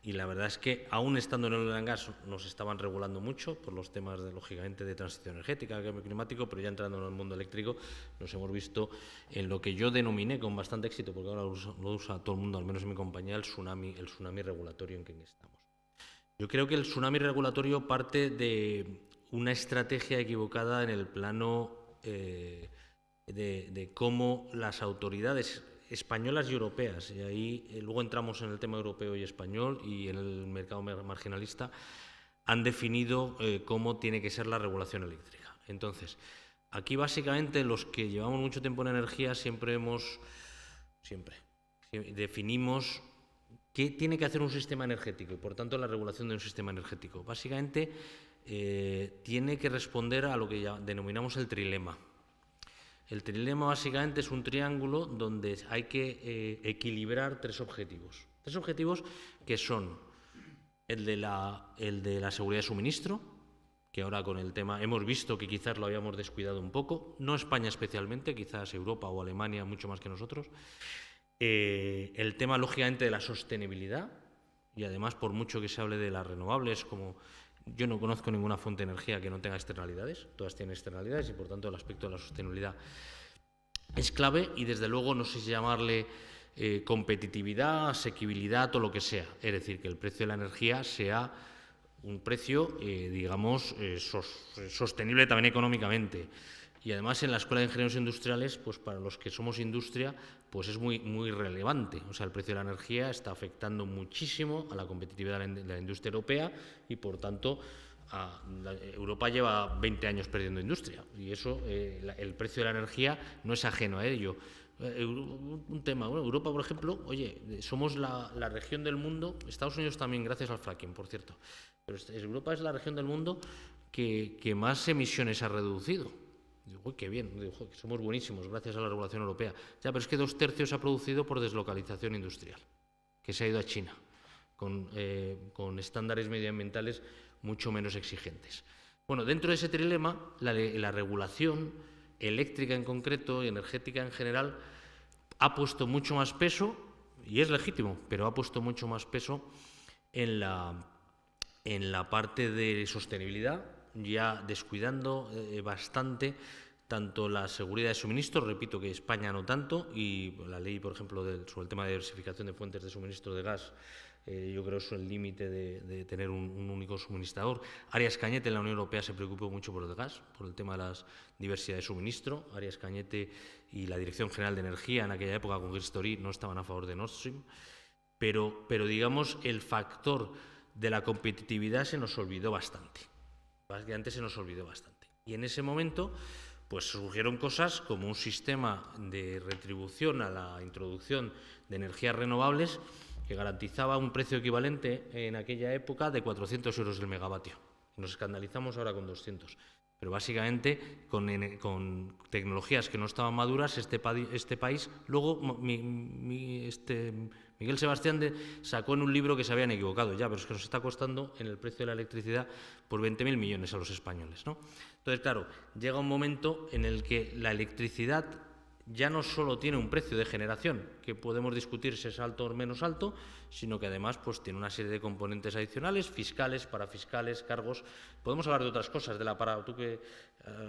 y la verdad es que, aún estando en el oil and gas, nos estaban regulando mucho por los temas, lógicamente, de transición energética, cambio climático, pero ya entrando en el mundo eléctrico nos hemos visto en lo que yo denominé con bastante éxito, porque ahora lo usa todo el mundo, al menos en mi compañía, el tsunami regulatorio en que estamos. Yo creo que el tsunami regulatorio parte de una estrategia equivocada en el plano de cómo las autoridades españolas y europeas, y ahí luego entramos en el tema europeo y español y en el mercado marginalista, han definido cómo tiene que ser la regulación eléctrica. Entonces, aquí básicamente los que llevamos mucho tiempo en energía siempre definimos qué tiene que hacer un sistema energético y, por tanto, la regulación de un sistema energético. Básicamente, tiene que responder a lo que ya denominamos el trilema. El trilema básicamente es un triángulo donde hay que equilibrar tres objetivos. Tres objetivos que son el de la seguridad de suministro, que ahora con el tema hemos visto que quizás lo habíamos descuidado un poco, no España especialmente, quizás Europa o Alemania mucho más que nosotros. El tema, lógicamente, de la sostenibilidad, y además, por mucho que se hable de las renovables, como yo no conozco ninguna fuente de energía que no tenga externalidades, todas tienen externalidades y, por tanto, el aspecto de la sostenibilidad es clave y, desde luego, no sé si llamarle competitividad, asequibilidad o lo que sea. Es decir, que el precio de la energía sea un precio, digamos, sostenible también económicamente. Y además en la Escuela de Ingenieros Industriales, pues para los que somos industria, pues es muy, muy relevante. O sea, el precio de la energía está afectando muchísimo a la competitividad de la industria europea y, por tanto, Europa lleva 20 años perdiendo industria. Y eso, el precio de la energía no es ajeno a ello. Un tema, bueno, Europa, por ejemplo, oye, somos la región del mundo, Estados Unidos también, gracias al fracking, por cierto, pero Europa es la región del mundo que más emisiones ha reducido. Digo, uy, qué bien, digo, somos buenísimos gracias a la regulación europea. Ya, pero es que 2/3 se ha producido por deslocalización industrial, que se ha ido a China, con estándares medioambientales mucho menos exigentes. Bueno, dentro de ese trilema, la regulación eléctrica en concreto y energética en general ha puesto mucho más peso, y es legítimo, pero ha puesto mucho más peso en la parte de sostenibilidad, ya descuidando bastante tanto la seguridad de suministro, repito que España no tanto, y la ley, por ejemplo, sobre el tema de diversificación de fuentes de suministro de gas, yo creo que es el límite de tener un único suministrador. Arias Cañete en la Unión Europea se preocupó mucho por el gas, por el tema de la diversidad de suministro. Arias Cañete y la Dirección General de Energía en aquella época con Gristori no estaban a favor de Nord Stream, pero digamos el factor de la competitividad se nos olvidó bastante. Antes se nos olvidó bastante. Y en ese momento pues surgieron cosas como un sistema de retribución a la introducción de energías renovables que garantizaba un precio equivalente en aquella época de 400 euros el megavatio. Nos escandalizamos ahora con 200. Pero básicamente con tecnologías que no estaban maduras, este país, luego Miguel Sebastián sacó en un libro que se habían equivocado ya, pero es que nos está costando en el precio de la electricidad por 20.000 millones a los españoles, ¿no? Entonces, claro, llega un momento en el que la electricidad ya no solo tiene un precio de generación, que podemos discutir si es alto o menos alto, sino que además pues, tiene una serie de componentes adicionales, fiscales, parafiscales, cargos. Podemos hablar de otras cosas, tú que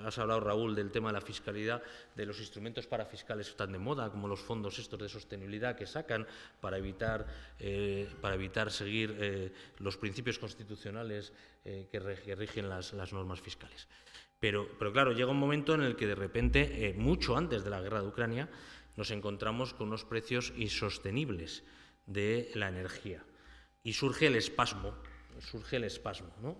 has hablado, Raúl, del tema de la fiscalidad, de los instrumentos parafiscales que están de moda, como los fondos estos de sostenibilidad que sacan para evitar seguir los principios constitucionales que rigen las normas fiscales. Pero claro, llega un momento en el que de repente, mucho antes de la guerra de Ucrania, nos encontramos con unos precios insostenibles de la energía. Y surge el espasmo, ¿no?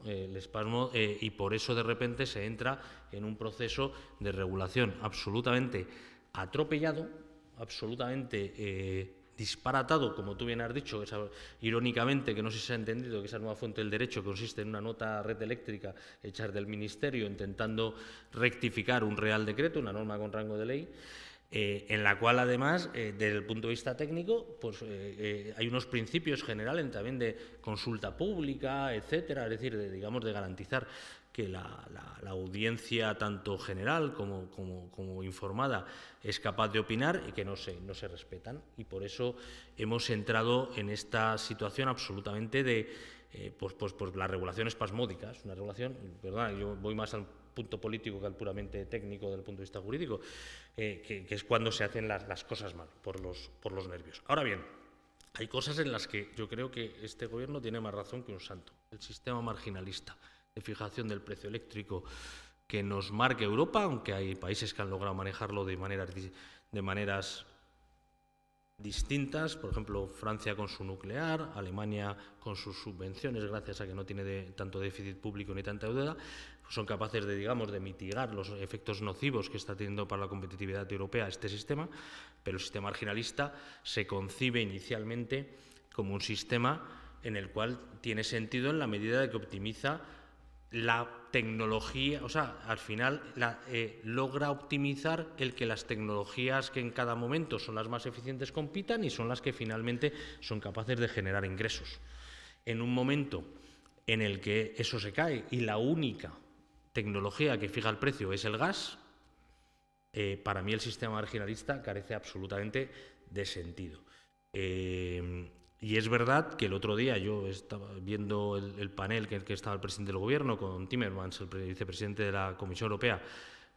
Y por eso de repente se entra en un proceso de regulación absolutamente atropellado, absolutamente disparatado, como tú bien has dicho, irónicamente, que no sé si se ha entendido, que esa nueva fuente del derecho consiste en una nota red eléctrica hecha del Ministerio intentando rectificar un real decreto, una norma con rango de ley, en la cual además, desde el punto de vista técnico, pues hay unos principios generales también de consulta pública, etcétera, es decir, de garantizar que la audiencia, tanto general como informada, es capaz de opinar y que no se respetan. Y por eso hemos entrado en esta situación absolutamente de pues la regulación espasmódica. Es una regulación, perdona, yo voy más al punto político que al puramente técnico desde el punto de vista jurídico, que es cuando se hacen las cosas mal, por los nervios. Ahora bien, hay cosas en las que yo creo que este gobierno tiene más razón que un santo. El sistema marginalista de fijación del precio eléctrico que nos marca Europa, aunque hay países que han logrado manejarlo de maneras distintas, por ejemplo, Francia con su nuclear, Alemania con sus subvenciones, gracias a que no tiene tanto déficit público ni tanta deuda, son capaces de mitigar los efectos nocivos que está teniendo para la competitividad europea este sistema, pero el sistema marginalista se concibe inicialmente como un sistema en el cual tiene sentido en la medida de que optimiza la tecnología, o sea, al final logra optimizar el que las tecnologías que en cada momento son las más eficientes compitan y son las que finalmente son capaces de generar ingresos. En un momento en el que eso se cae y la única tecnología que fija el precio es el gas, para mí el sistema marginalista carece absolutamente de sentido. Y es verdad que el otro día yo estaba viendo el panel que estaba el presidente del Gobierno con Timmermans, el vicepresidente de la Comisión Europea,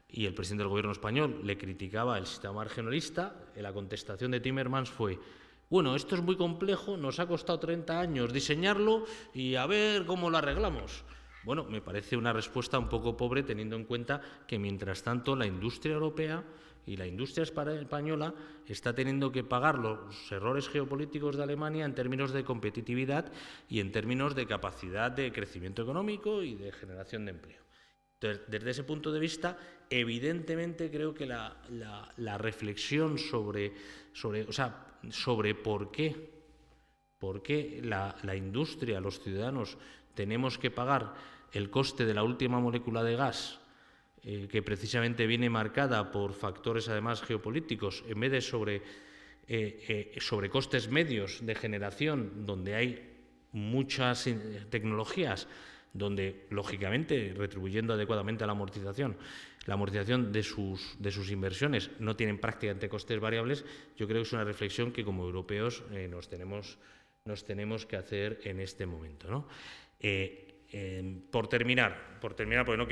y el presidente del Gobierno español le criticaba el sistema marginalista. La contestación de Timmermans fue: bueno, esto es muy complejo, nos ha costado 30 años diseñarlo y a ver cómo lo arreglamos. Bueno, me parece una respuesta un poco pobre teniendo en cuenta que mientras tanto la industria europea y la industria española está teniendo que pagar los errores geopolíticos de Alemania en términos de competitividad y en términos de capacidad de crecimiento económico y de generación de empleo. Entonces, desde ese punto de vista, evidentemente creo que la reflexión sobre por qué la industria, los ciudadanos, tenemos que pagar el coste de la última molécula de gas, que precisamente viene marcada por factores además geopolíticos, en vez de sobre costes medios de generación, donde hay muchas tecnologías donde, lógicamente, retribuyendo adecuadamente a la amortización de sus inversiones no tienen prácticamente costes variables, yo creo que es una reflexión que como europeos nos tenemos que hacer en este momento, ¿no? Por terminar, porque no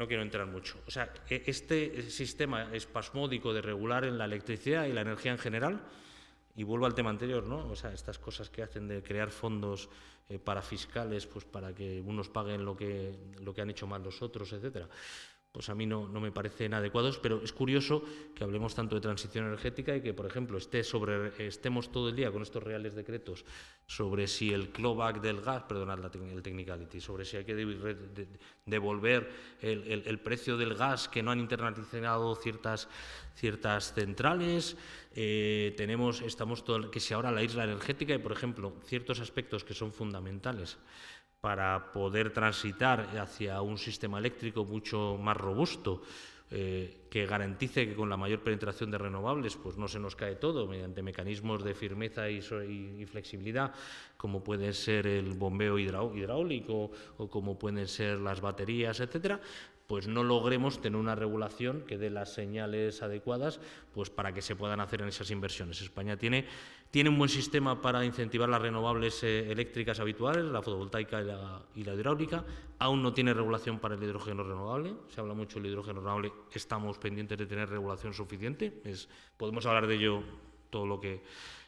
quiero entrar mucho. O sea, este sistema espasmódico de regular en la electricidad y la energía en general, y vuelvo al tema anterior, ¿no? O sea, estas cosas que hacen de crear fondos para fiscales, pues para que unos paguen lo que han hecho mal los otros, etcétera, pues a mí no me parecen adecuados, pero es curioso que hablemos tanto de transición energética y que, por ejemplo, estemos todo el día con estos reales decretos sobre si el clawback del gas, perdonad el technicality, sobre si hay que devolver el precio del gas que no han internalizado ciertas centrales, que si ahora la isla energética y, por ejemplo, ciertos aspectos que son fundamentales para poder transitar hacia un sistema eléctrico mucho más robusto, que garantice que con la mayor penetración de renovables pues no se nos cae todo mediante mecanismos de firmeza y flexibilidad, como puede ser el bombeo hidráulico o como pueden ser las baterías, etcétera, pues no logremos tener una regulación que dé las señales adecuadas pues para que se puedan hacer en esas inversiones. España tiene un buen sistema para incentivar las renovables eléctricas habituales, la fotovoltaica y la hidráulica. Aún no tiene regulación para el hidrógeno renovable. Se habla mucho del hidrógeno renovable, estamos pendientes de tener regulación suficiente. Podemos hablar de ello todo lo que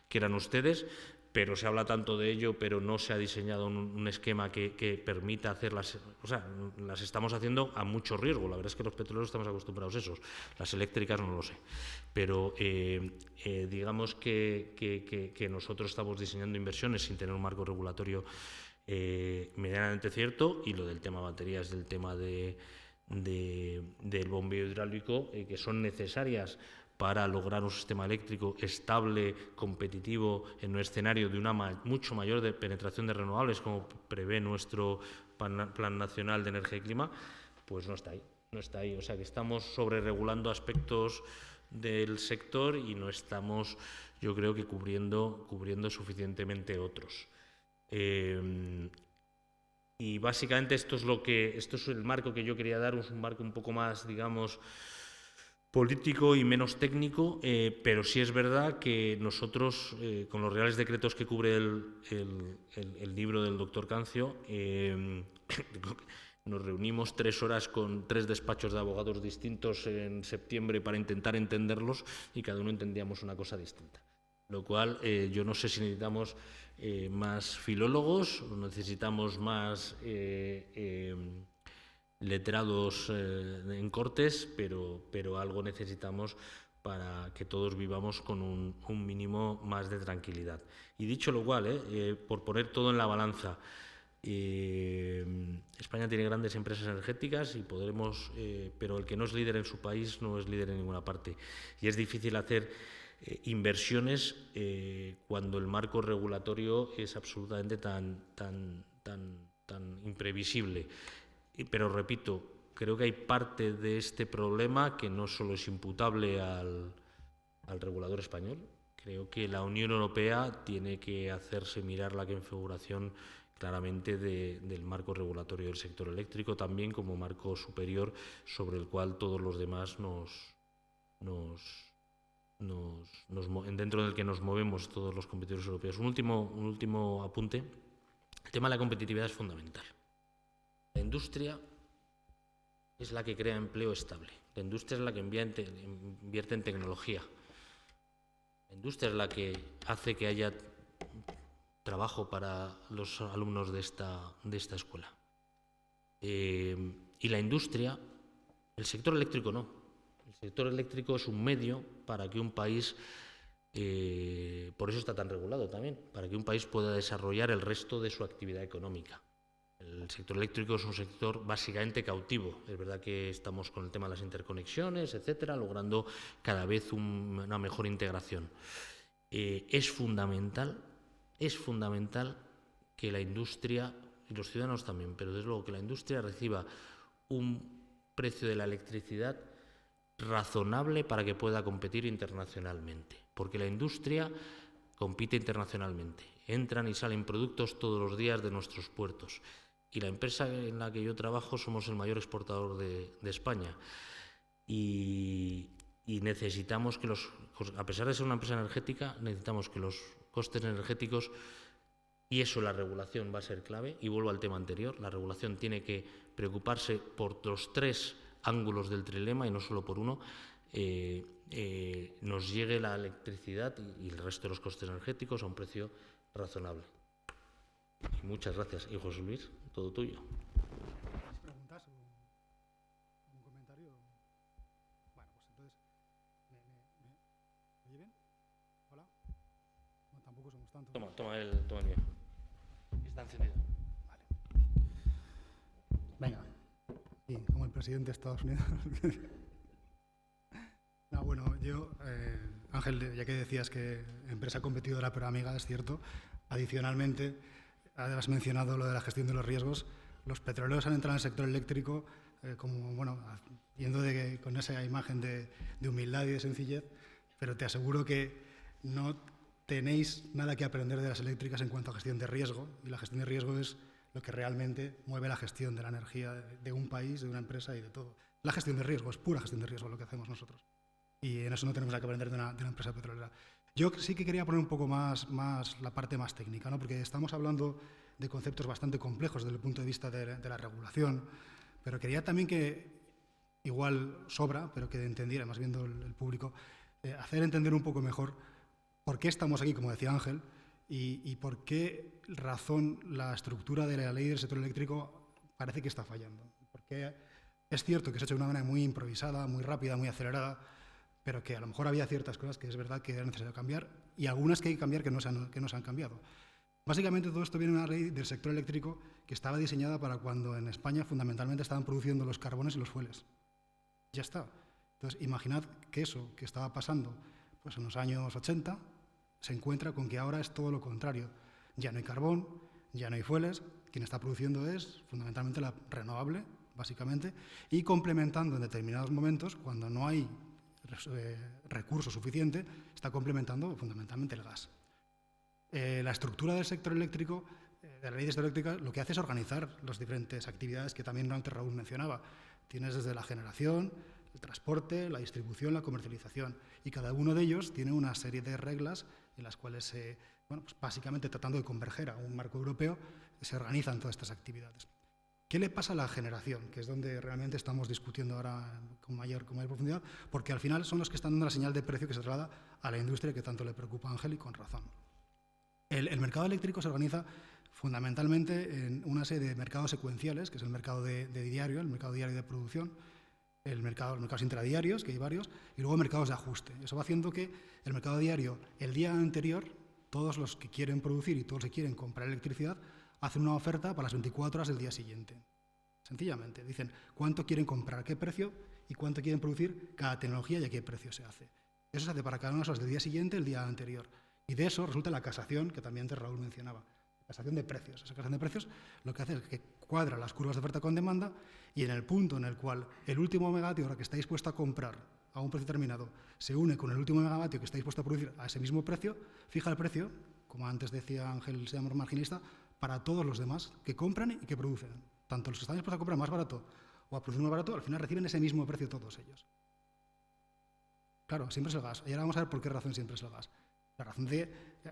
quieran ustedes, pero se habla tanto de ello, pero no se ha diseñado un esquema que permita hacerlas. O sea, las estamos haciendo a mucho riesgo. La verdad es que los petroleros estamos acostumbrados a esos. Las eléctricas no lo sé. Pero digamos que nosotros estamos diseñando inversiones sin tener un marco regulatorio medianamente cierto, y lo del tema baterías, del tema del bombeo hidráulico, que son necesarias para lograr un sistema eléctrico estable, competitivo, en un escenario de una mucho mayor penetración de renovables, como prevé nuestro Plan Nacional de Energía y Clima, pues no está ahí. O sea, que estamos sobreregulando aspectos del sector y no estamos, yo creo que cubriendo suficientemente otros. Y básicamente esto es el marco que yo quería dar, un marco un poco más, digamos, político y menos técnico, pero sí es verdad que nosotros, con los reales decretos que cubre el libro del doctor Cancio, nos reunimos 3 horas con 3 despachos de abogados distintos en septiembre para intentar entenderlos, y cada uno entendíamos una cosa distinta. Lo cual, yo no sé si necesitamos más filólogos, o necesitamos más letrados en Cortes, pero algo necesitamos para que todos vivamos con un mínimo más de tranquilidad. Y dicho lo cual, por poner todo en la balanza, España tiene grandes empresas energéticas y podremos, pero el que no es líder en su país no es líder en ninguna parte. Y es difícil hacer inversiones cuando el marco regulatorio es absolutamente tan imprevisible. Pero repito, creo que hay parte de este problema que no solo es imputable al regulador español. Creo que la Unión Europea tiene que hacerse mirar la configuración claramente del marco regulatorio del sector eléctrico, también como marco superior sobre el cual todos los demás dentro del que nos movemos todos los competidores europeos. Un último apunte. El tema de la competitividad es fundamental. La industria es la que crea empleo estable. La industria es la que invierte en tecnología. La industria es la que hace que haya trabajo para los alumnos de esta escuela. Y la industria, el sector eléctrico no. El sector eléctrico es un medio para que un país, por eso está tan regulado también, para que un país pueda desarrollar el resto de su actividad económica. El sector eléctrico es un sector básicamente cautivo. Es verdad que estamos con el tema de las interconexiones, etcétera, logrando cada vez una mejor integración. Es fundamental que la industria, y los ciudadanos también, pero desde luego que la industria reciba un precio de la electricidad razonable para que pueda competir internacionalmente. Porque la industria compite internacionalmente. Entran y salen productos todos los días de nuestros puertos. Y la empresa en la que yo trabajo somos el mayor exportador de España. Y necesitamos que a pesar de ser una empresa energética, necesitamos que los costes energéticos, y eso la regulación va a ser clave, y vuelvo al tema anterior, la regulación tiene que preocuparse por los 3 ángulos del trilema y no solo por uno, nos llegue la electricidad y el resto de los costes energéticos a un precio razonable. Muchas gracias. Y José Luis, todo tuyo. ¿Preguntas o algún comentario? Bueno, pues entonces, ¿me oye bien? ¿Hola? No, tampoco somos tantos. Toma el mío. Está encendido. Vale. Venga. Sí, como el presidente de Estados Unidos. No, bueno, yo, Ángel, ya que decías que empresa competidora pero amiga, es cierto. Adicionalmente, has mencionado lo de la gestión de los riesgos. Los petroleros han entrado en el sector eléctrico como, bueno, yendo con esa imagen de humildad y de sencillez, pero te aseguro que no tenéis nada que aprender de las eléctricas en cuanto a gestión de riesgo, y la gestión de riesgo es lo que realmente mueve la gestión de la energía de un país, de una empresa y de todo. La gestión de riesgo es pura gestión de riesgo lo que hacemos nosotros, y en eso no tenemos nada que aprender de una empresa petrolera. Yo sí que quería poner un poco más la parte más técnica, ¿no? Porque estamos hablando de conceptos bastante complejos desde el punto de vista de la regulación, pero quería también que, igual sobra, pero que entendiera, más viendo el público, hacer entender un poco mejor por qué estamos aquí, como decía Ángel, y por qué razón la estructura de la ley del sector eléctrico parece que está fallando. Porque es cierto que se ha hecho de una manera muy improvisada, muy rápida, muy acelerada, pero que a lo mejor había ciertas cosas que es verdad que era necesario cambiar, y algunas que hay que cambiar que no se han cambiado. Básicamente todo esto viene de una ley del sector eléctrico que estaba diseñada para cuando en España fundamentalmente estaban produciendo los carbones y los fueles. Ya está. Entonces, imaginad que eso que estaba pasando pues en los años 80 se encuentra con que ahora es todo lo contrario. Ya no hay carbón, ya no hay fueles, quien está produciendo es fundamentalmente la renovable, básicamente, y complementando en determinados momentos, cuando no hay recurso suficiente, está complementando fundamentalmente el gas. La estructura del sector eléctrico, de la ley de sector eléctrica, lo que hace es organizar las diferentes actividades que también antes Raúl mencionaba. Tienes desde la generación, el transporte, la distribución, la comercialización, y cada uno de ellos tiene una serie de reglas en las cuales, pues básicamente tratando de converger a un marco europeo, se organizan todas estas actividades. ¿Qué le pasa a la generación? Que es donde realmente estamos discutiendo ahora con mayor profundidad, porque al final son los que están dando la señal de precio que se traslada a la industria que tanto le preocupa a Ángel, y con razón. El mercado eléctrico se organiza fundamentalmente en una serie de mercados secuenciales, que es el mercado de diario, el mercado diario de producción, los mercados intradiarios, que hay varios, y luego mercados de ajuste. Eso va haciendo que el mercado diario, el día anterior, todos los que quieren producir y todos los que quieren comprar electricidad, hacen una oferta para las 24 horas del día siguiente. Sencillamente, dicen cuánto quieren comprar, a qué precio, y cuánto quieren producir cada tecnología y a qué precio se hace. Eso se hace para cada una de las horas del día siguiente, el día anterior. Y de eso resulta la casación, que también antes Raúl mencionaba. Casación de precios. Esa casación de precios lo que hace es que cuadra las curvas de oferta con demanda, y en el punto en el cual el último megavatio hora que está dispuesto a comprar a un precio determinado se une con el último megavatio que está dispuesto a producir a ese mismo precio, fija el precio, como antes decía Ángel, se llama marginista, para todos los demás que compran y que producen. Tanto los que están dispuestos a comprar más barato o a producir más barato, al final reciben ese mismo precio todos ellos. Claro, siempre es el gas. Y ahora vamos a ver por qué razón siempre es el gas. La razón de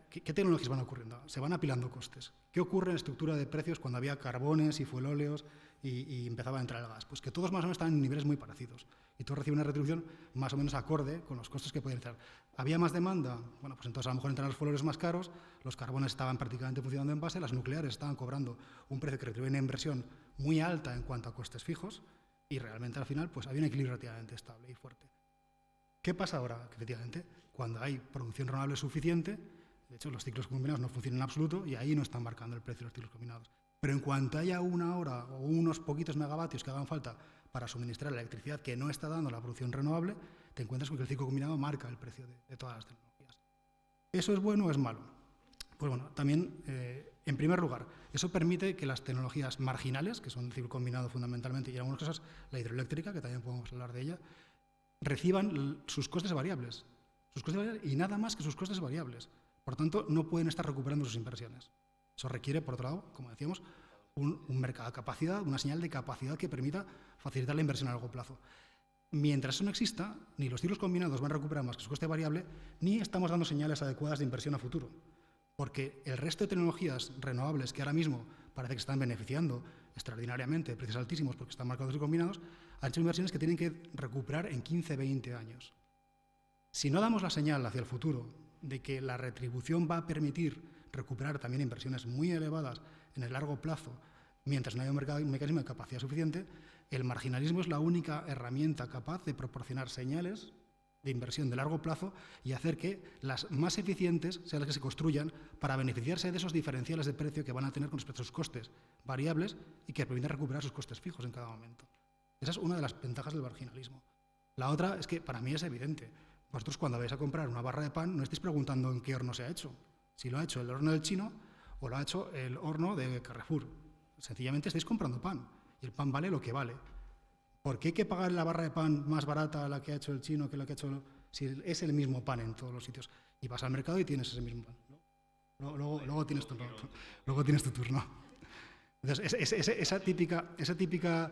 ¿qué tecnologías van ocurriendo? Se van apilando costes. ¿Qué ocurre en la estructura de precios cuando había carbones y fuelóleos y empezaba a entrar el gas? Pues que todos más o menos estaban en niveles muy parecidos y todos reciben una retribución más o menos acorde con los costes que podían entrar. ¿Había más demanda? Bueno, pues entonces a lo mejor entran los fuelóleos más caros, los carbones estaban prácticamente funcionando en base, las nucleares estaban cobrando un precio que retribuye una inversión muy alta en cuanto a costes fijos, y realmente al final pues había un equilibrio relativamente estable y fuerte. ¿Qué pasa ahora? Que efectivamente, cuando hay producción renovable suficiente, de hecho los ciclos combinados no funcionan en absoluto, y ahí no están marcando el precio de los ciclos combinados. Pero en cuanto haya una hora o unos poquitos megavatios que hagan falta para suministrar la electricidad que no está dando la producción renovable, te encuentras con que el ciclo combinado marca el precio de todas las tecnologías. ¿Eso es bueno o es malo? Pues bueno, también, en primer lugar, eso permite que las tecnologías marginales, que son el ciclo combinado fundamentalmente, y en algunas cosas la hidroeléctrica, que también podemos hablar de ella, reciban sus costes variables. Y nada más que sus costes variables. Por tanto, no pueden estar recuperando sus inversiones. Eso requiere, por otro lado, como decíamos, un mercado de capacidad, una señal de capacidad que permita facilitar la inversión a largo plazo. Mientras eso no exista, ni los ciclos combinados van a recuperar más que su coste variable, ni estamos dando señales adecuadas de inversión a futuro. Porque el resto de tecnologías renovables que ahora mismo parece que están beneficiando extraordinariamente de precios altísimos porque están marcados y combinados, han hecho inversiones que tienen que recuperar en 15, 20 años. Si no damos la señal hacia el futuro de que la retribución va a permitir recuperar también inversiones muy elevadas en el largo plazo, mientras no haya un mecanismo de capacidad suficiente, el marginalismo es la única herramienta capaz de proporcionar señales de inversión de largo plazo y hacer que las más eficientes sean las que se construyan para beneficiarse de esos diferenciales de precio que van a tener con respecto a sus costes variables y que permitan recuperar sus costes fijos en cada momento. Esa es una de las ventajas del marginalismo. La otra es que para mí es evidente. Vosotros cuando vais a comprar una barra de pan no estáis preguntando en qué horno se ha hecho. Si lo ha hecho el horno del chino o lo ha hecho el horno de Carrefour. Sencillamente estáis comprando pan y el pan vale lo que vale. ¿Por qué hay que pagar la barra de pan más barata a la que ha hecho el chino que la que ha hecho si es el mismo pan en todos los sitios? Y vas al mercado y tienes ese mismo pan, ¿no? Luego tienes tu turno. Entonces, esa típica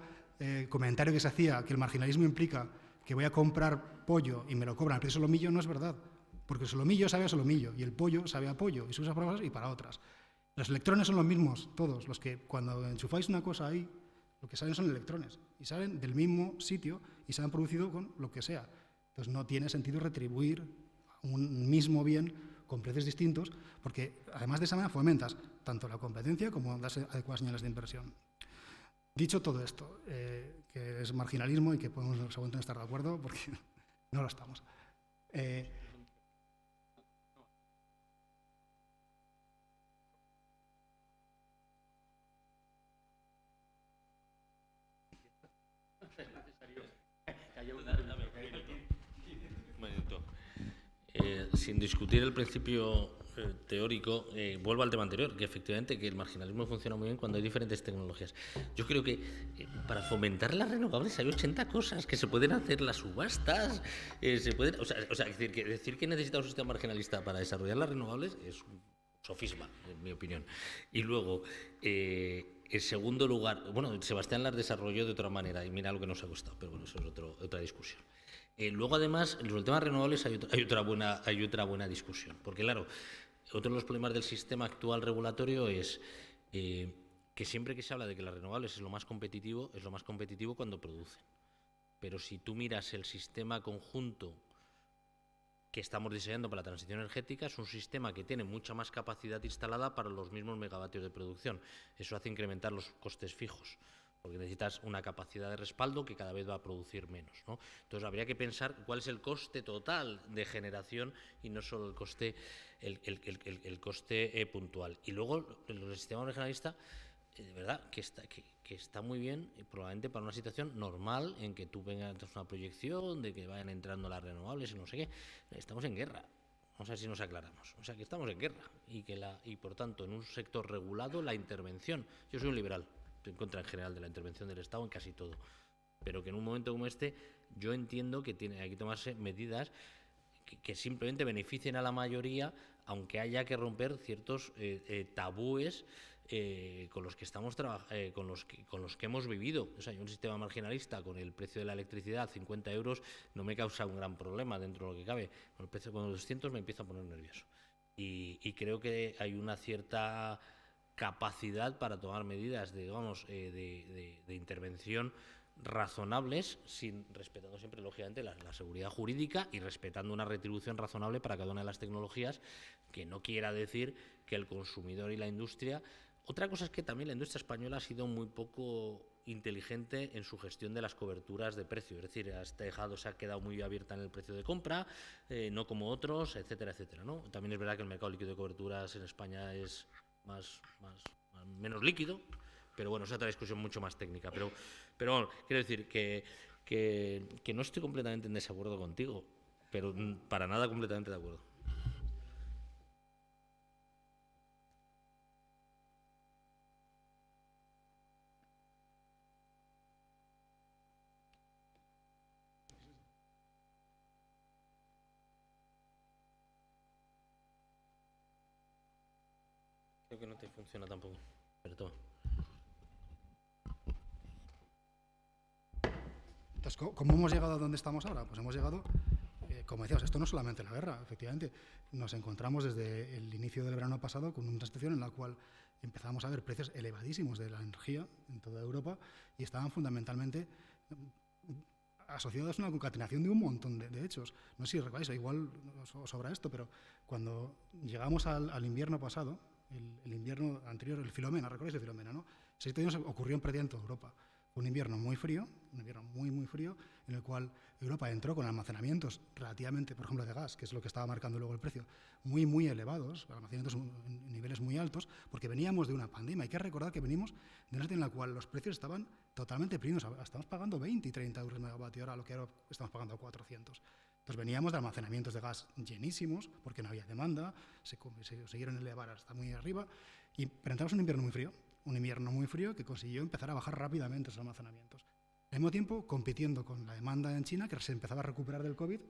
comentario que se hacía, que el marginalismo implica que voy a comprar pollo y me lo cobran al precio de solomillo, no es verdad. Porque el solomillo sabe a solomillo y el pollo sabe a pollo y se usa para cosas y para otras. Los electrones son los mismos, todos. Los que cuando enchufáis una cosa ahí, lo que salen son electrones y salen del mismo sitio y se han producido con lo que sea. Entonces no tiene sentido retribuir un mismo bien con precios distintos porque además de esa manera fomentas tanto la competencia como das adecuadas señales de inversión. Dicho todo esto, que es marginalismo y que podemos seguramente no estar de acuerdo porque no lo estamos. Sin discutir el principio teórico, vuelvo al tema anterior, que efectivamente que el marginalismo funciona muy bien cuando hay diferentes tecnologías. Yo creo que para fomentar las renovables hay 80 cosas que se pueden hacer, las subastas, decir que necesita un sistema marginalista para desarrollar las renovables es un sofisma, en mi opinión. Y luego, en segundo lugar, bueno, Sebastián las desarrolló de otra manera y mira lo que nos ha costado, pero bueno, eso es otra discusión. Luego, además, sobre el tema renovables hay otra buena discusión. Porque, claro, otro de los problemas del sistema actual regulatorio es que siempre que se habla de que las renovables es lo más competitivo cuando producen. Pero si tú miras el sistema conjunto que estamos diseñando para la transición energética, es un sistema que tiene mucha más capacidad instalada para los mismos megavatios de producción. Eso hace incrementar los costes fijos, porque necesitas una capacidad de respaldo que cada vez va a producir menos, ¿no? Entonces habría que pensar cuál es el coste total de generación y no solo el coste puntual. Y luego el sistema regionalista, de verdad, que está muy bien, probablemente para una situación normal en que tú vengas una proyección de que vayan entrando las renovables y no sé qué. Estamos en guerra. Vamos a ver si nos aclaramos. O sea, que estamos en guerra y por tanto, en un sector regulado, la intervención. Yo soy un liberal. Estoy en contra en general de la intervención del Estado en casi todo, pero que en un momento como este yo entiendo que hay que tomarse medidas que simplemente beneficien a la mayoría, aunque haya que romper ciertos tabúes con los que estamos con los que hemos vivido. O sea, un sistema marginalista con el precio de la electricidad 50 euros no me causa un gran problema dentro de lo que cabe. Con el precio con los 200 me empiezo a poner nervioso y creo que hay una cierta capacidad para tomar medidas de intervención razonables, respetando siempre, lógicamente, la seguridad jurídica y respetando una retribución razonable para cada una de las tecnologías, que no quiera decir que el consumidor y la industria... Otra cosa es que también la industria española ha sido muy poco inteligente en su gestión de las coberturas de precio, es decir, se ha quedado muy abierta en el precio de compra, no como otros, etcétera, etcétera, ¿no? También es verdad que el mercado líquido de coberturas en España es menos líquido, pero bueno, es otra discusión mucho más técnica. Pero bueno, quiero decir que no estoy completamente en desacuerdo contigo, pero para nada completamente de acuerdo. Creo que no te funciona tampoco, pero toma. Entonces, ¿cómo hemos llegado a donde estamos ahora? Pues hemos llegado, como decíamos, esto no es solamente la guerra, efectivamente. Nos encontramos desde el inicio del verano pasado con una situación en la cual empezamos a ver precios elevadísimos de la energía en toda Europa y estaban fundamentalmente asociados a una concatenación de un montón de hechos. No sé si recordáis, igual os sobra esto, pero cuando llegamos al invierno pasado, el invierno anterior, el Filomena, ¿recordáis el Filomena, no? Ese año ocurrió en prácticamente toda Europa. Un invierno muy frío, un invierno muy frío, en el cual Europa entró con almacenamientos relativamente, por ejemplo, de gas, que es lo que estaba marcando luego el precio, muy elevados, almacenamientos en niveles muy altos, porque veníamos de una pandemia. Hay que recordar que venimos de una situación en la cual los precios estaban totalmente primos. Estamos pagando 20 y 30 euros megavatio hora, lo que ahora estamos pagando a 400. Entonces veníamos de almacenamientos de gas llenísimos, porque no había demanda, se siguieron elevar hasta muy arriba, pero entramos en un invierno muy frío que consiguió empezar a bajar rápidamente esos almacenamientos. Al mismo tiempo, compitiendo con la demanda en China, que se empezaba a recuperar del COVID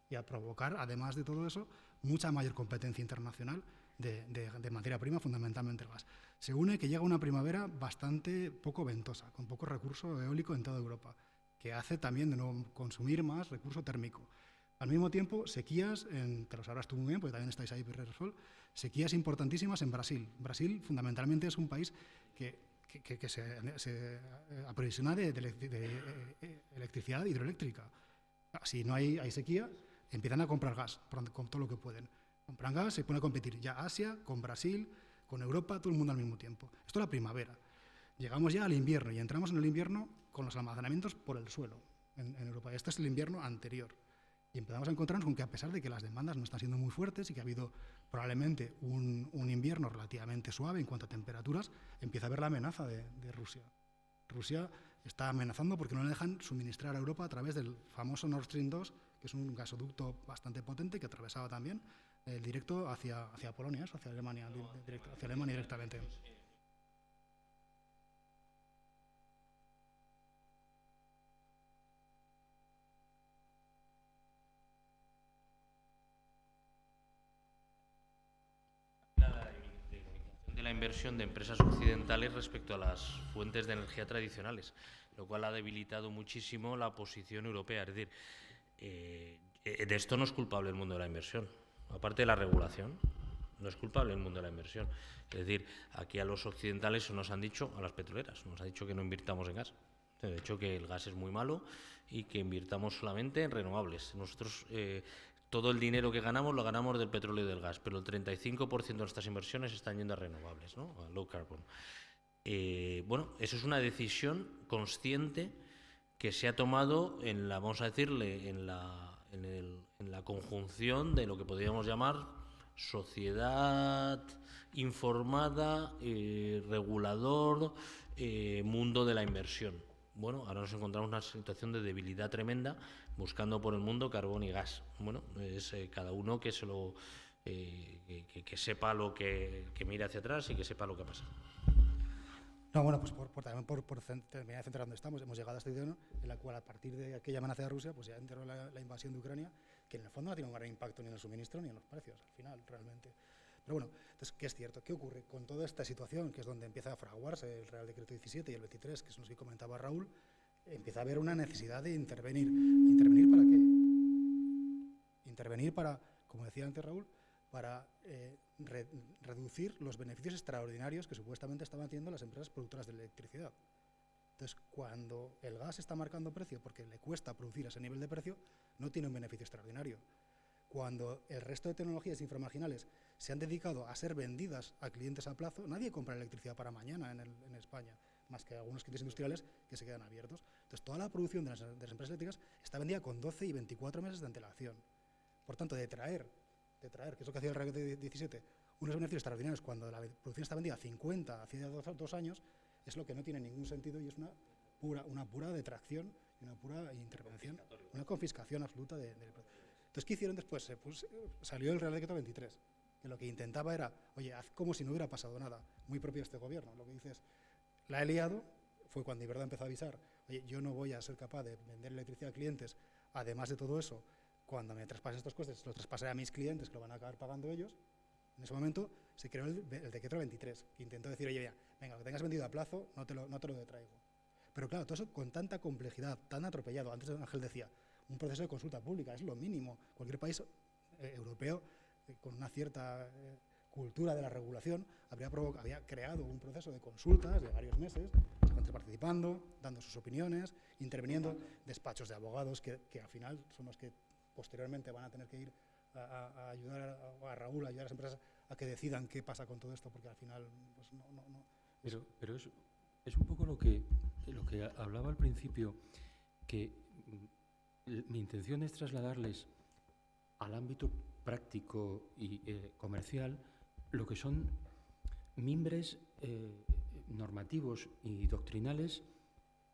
y a provocar, además de todo eso, mucha mayor competencia internacional de materia prima, fundamentalmente el gas. Se une que llega una primavera bastante poco ventosa, con poco recurso eólico en toda Europa, que hace también de nuevo consumir más recurso térmico. Al mismo tiempo, sequías, te lo sabrás tú muy bien, porque también estáis ahí, Resol, sequías importantísimas en Brasil. Brasil, fundamentalmente, es un país que se aprovisiona de electricidad hidroeléctrica. Si no hay sequía, empiezan a comprar gas, con todo lo que pueden. Compran gas, se pone a competir ya Asia, con Brasil, con Europa, todo el mundo al mismo tiempo. Esto es la primavera. Llegamos ya al invierno y entramos en el invierno con los almacenamientos por el suelo en Europa. Este es el invierno anterior. Y empezamos a encontrarnos con que, a pesar de que las demandas no están siendo muy fuertes y que ha habido probablemente un invierno relativamente suave en cuanto a temperaturas, empieza a haber la amenaza de Rusia. Rusia está amenazando porque no le dejan suministrar a Europa a través del famoso Nord Stream 2, que es un gasoducto bastante potente que atravesaba también directo hacia Polonia, hacia Alemania, hacia Alemania directamente. De la inversión de empresas occidentales respecto a las fuentes de energía tradicionales, lo cual ha debilitado muchísimo la posición europea. Es decir, de esto no es culpable el mundo de la inversión, aparte de la regulación, no es culpable el mundo de la inversión. Es decir, aquí a los occidentales nos han dicho, a las petroleras, nos han dicho que no invirtamos en gas. De hecho, que el gas es muy malo y que invirtamos solamente en renovables. Nosotros todo el dinero que ganamos lo ganamos del petróleo y del gas, pero el 35% de nuestras inversiones están yendo a renovables, ¿no? A low carbon. Bueno, eso es una decisión consciente que se ha tomado en la, vamos a decirle, en la conjunción de lo que podríamos llamar sociedad informada, regulador, mundo de la inversión. Bueno, ahora nos encontramos en una situación de debilidad tremenda, buscando por el mundo carbón y gas. Bueno, es cada uno que se lo que sepa lo que mire hacia atrás y que sepa lo que ha pasado. No, bueno, pues también por terminar de centrar donde estamos, hemos llegado a esta situación en la cual, a partir de aquella amenaza de Rusia, pues ya entró la invasión de Ucrania, que en el fondo no tiene un gran impacto ni en el suministro ni en los precios, al final, realmente. Pero bueno, entonces, ¿qué es cierto? ¿Qué ocurre? Con toda esta situación, que es donde empieza a fraguarse el Real Decreto 17 y el 23, que son los que comentaba Raúl, empieza a haber una necesidad de intervenir. ¿Intervenir para qué? Intervenir para, como decía antes Raúl, para reducir los beneficios extraordinarios que supuestamente estaban haciendo las empresas productoras de electricidad. Entonces, cuando el gas está marcando precio porque le cuesta producir a ese nivel de precio, no tiene un beneficio extraordinario. Cuando el resto de tecnologías inframarginales se han dedicado a ser vendidas a clientes a plazo, nadie compra electricidad para mañana en España, más que algunos clientes industriales que se quedan abiertos. Entonces, toda la producción de las empresas eléctricas está vendida con 12 y 24 meses de antelación. Por tanto, de traer, que es lo que hacía el Real 17, unos beneficios extraordinarios cuando la producción está vendida a 50, hacía 2 años, es lo que no tiene ningún sentido y es una pura detracción y una pura intervención, una confiscación absoluta de Entonces, ¿qué hicieron después? Salió el Real Decreto 23, que lo que intentaba era, oye, haz como si no hubiera pasado nada, muy propio de este gobierno. Lo que dices, la he liado, fue cuando Iberdrola empezó a avisar, oye, yo no voy a ser capaz de vender electricidad a clientes, además de todo eso, cuando me traspasen estos costes, los traspasaré a mis clientes, que lo van a acabar pagando ellos. En ese momento se creó el Decreto 23, que intentó decir, oye, venga, lo que tengas vendido a plazo, no te lo detraigo. Pero claro, todo eso con tanta complejidad, tan atropellado. Antes Ángel decía, un proceso de consulta pública, es lo mínimo. Cualquier país europeo con una cierta cultura de la regulación habría creado un proceso de consultas de varios meses, gente participando, dando sus opiniones, interviniendo, despachos de abogados que al final son los que posteriormente van a tener que ir a ayudar a Raúl, a ayudar a las empresas a que decidan qué pasa con todo esto, porque al final pues no. Pero es un poco lo que hablaba al principio, que mi intención es trasladarles al ámbito práctico y comercial lo que son mimbres normativos y doctrinales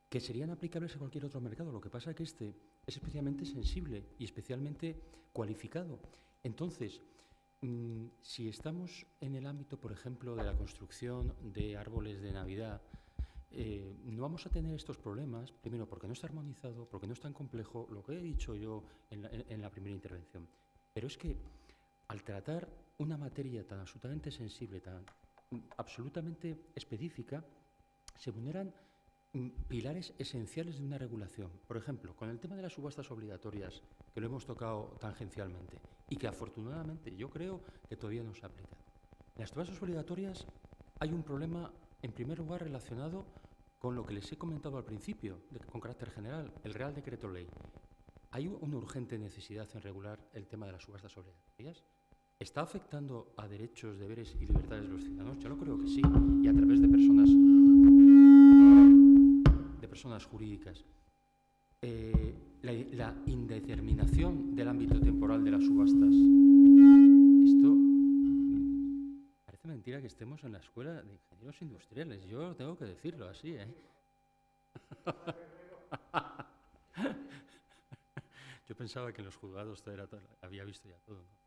que serían aplicables a cualquier otro mercado. Lo que pasa es que este es especialmente sensible y especialmente cualificado. Entonces, si estamos en el ámbito, por ejemplo, de la construcción de árboles de Navidad, no vamos a tener estos problemas, primero porque no está armonizado, porque no es tan complejo, lo que he dicho yo en la primera intervención. Pero es que al tratar una materia tan absolutamente sensible, tan absolutamente específica, se vulneran pilares esenciales de una regulación. Por ejemplo, con el tema de las subastas obligatorias, que lo hemos tocado tangencialmente y que afortunadamente yo creo que todavía no se aplica. En las subastas obligatorias hay un problema, en primer lugar, relacionado con lo que les he comentado al principio, con carácter general, el Real Decreto Ley. ¿Hay una urgente necesidad en regular el tema de las subastas obligatorias? ¿Está afectando a derechos, deberes y libertades de los ciudadanos? Yo lo creo que sí, y a través de personas jurídicas. La indeterminación del ámbito temporal de las subastas. Esto parece mentira que estemos en la Escuela de Ingenieros Industriales. Yo tengo que decirlo así, ¿eh? Yo pensaba que en los juzgados había visto ya todo, ¿no?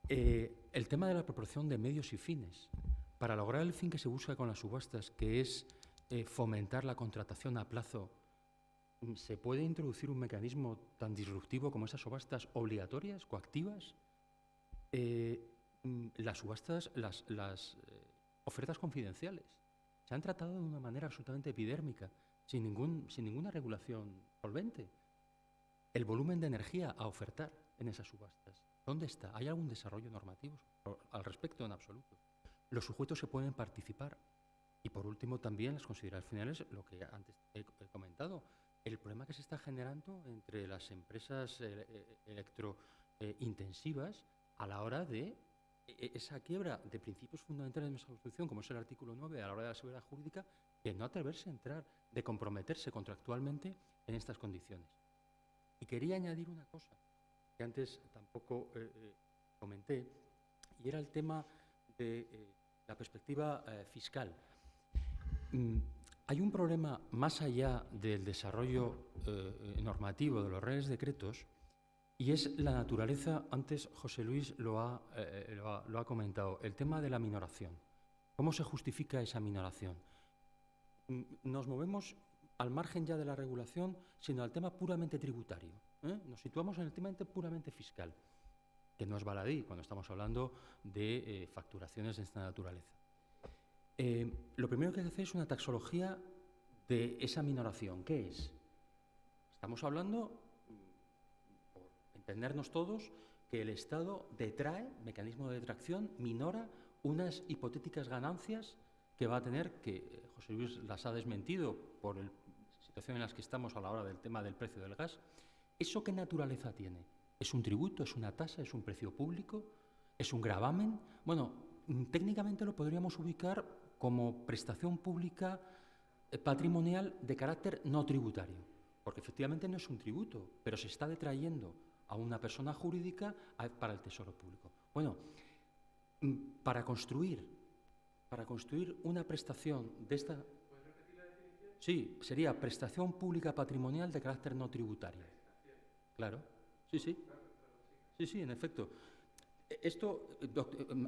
El tema de la proporción de medios y fines. Para lograr el fin que se busca con las subastas, que es fomentar la contratación a plazo, ¿se puede introducir un mecanismo tan disruptivo como esas subastas obligatorias, coactivas? Las subastas, las ofertas confidenciales, se han tratado de una manera absolutamente epidérmica, sin ninguna regulación solvente. El volumen de energía a ofertar en esas subastas, ¿dónde está? ¿Hay algún desarrollo normativo al respecto? En absoluto. Los sujetos se pueden participar. Y por último también las consideraciones finales, lo que antes he comentado, el problema que se está generando entre las empresas electrointensivas a la hora de esa quiebra de principios fundamentales de nuestra Constitución, como es el artículo 9, a la hora de la seguridad jurídica, de no atreverse a entrar, de comprometerse contractualmente en estas condiciones. Y quería añadir una cosa que antes tampoco comenté, y era el tema de la perspectiva fiscal. Hay un problema más allá del desarrollo normativo de los reales decretos, y es la naturaleza, antes José Luis lo ha comentado, el tema de la minoración. ¿Cómo se justifica esa minoración? Nos movemos al margen ya de la regulación, sino al tema puramente tributario. Nos situamos en el tema puramente fiscal, que no es baladí cuando estamos hablando de facturaciones de esta naturaleza. Lo primero que hay que hacer es una taxología de esa minoración. ¿Qué es? Estamos hablando, por entendernos todos, que el Estado detrae, mecanismo de detracción, minora unas hipotéticas ganancias que va a tener, que José Luis las ha desmentido por la situación en la que estamos a la hora del tema del precio del gas. ¿Eso qué naturaleza tiene? ¿Es un tributo? ¿Es una tasa? ¿Es un precio público? ¿Es un gravamen? Bueno, técnicamente lo podríamos ubicar como prestación pública patrimonial de carácter no tributario, porque efectivamente no es un tributo, pero se está detrayendo a una persona jurídica para el Tesoro Público. Bueno, para construir una prestación de esta... ¿Puedes repetir la definición? Sí, sería prestación pública patrimonial de carácter no tributario. Claro, sí, en efecto. Esto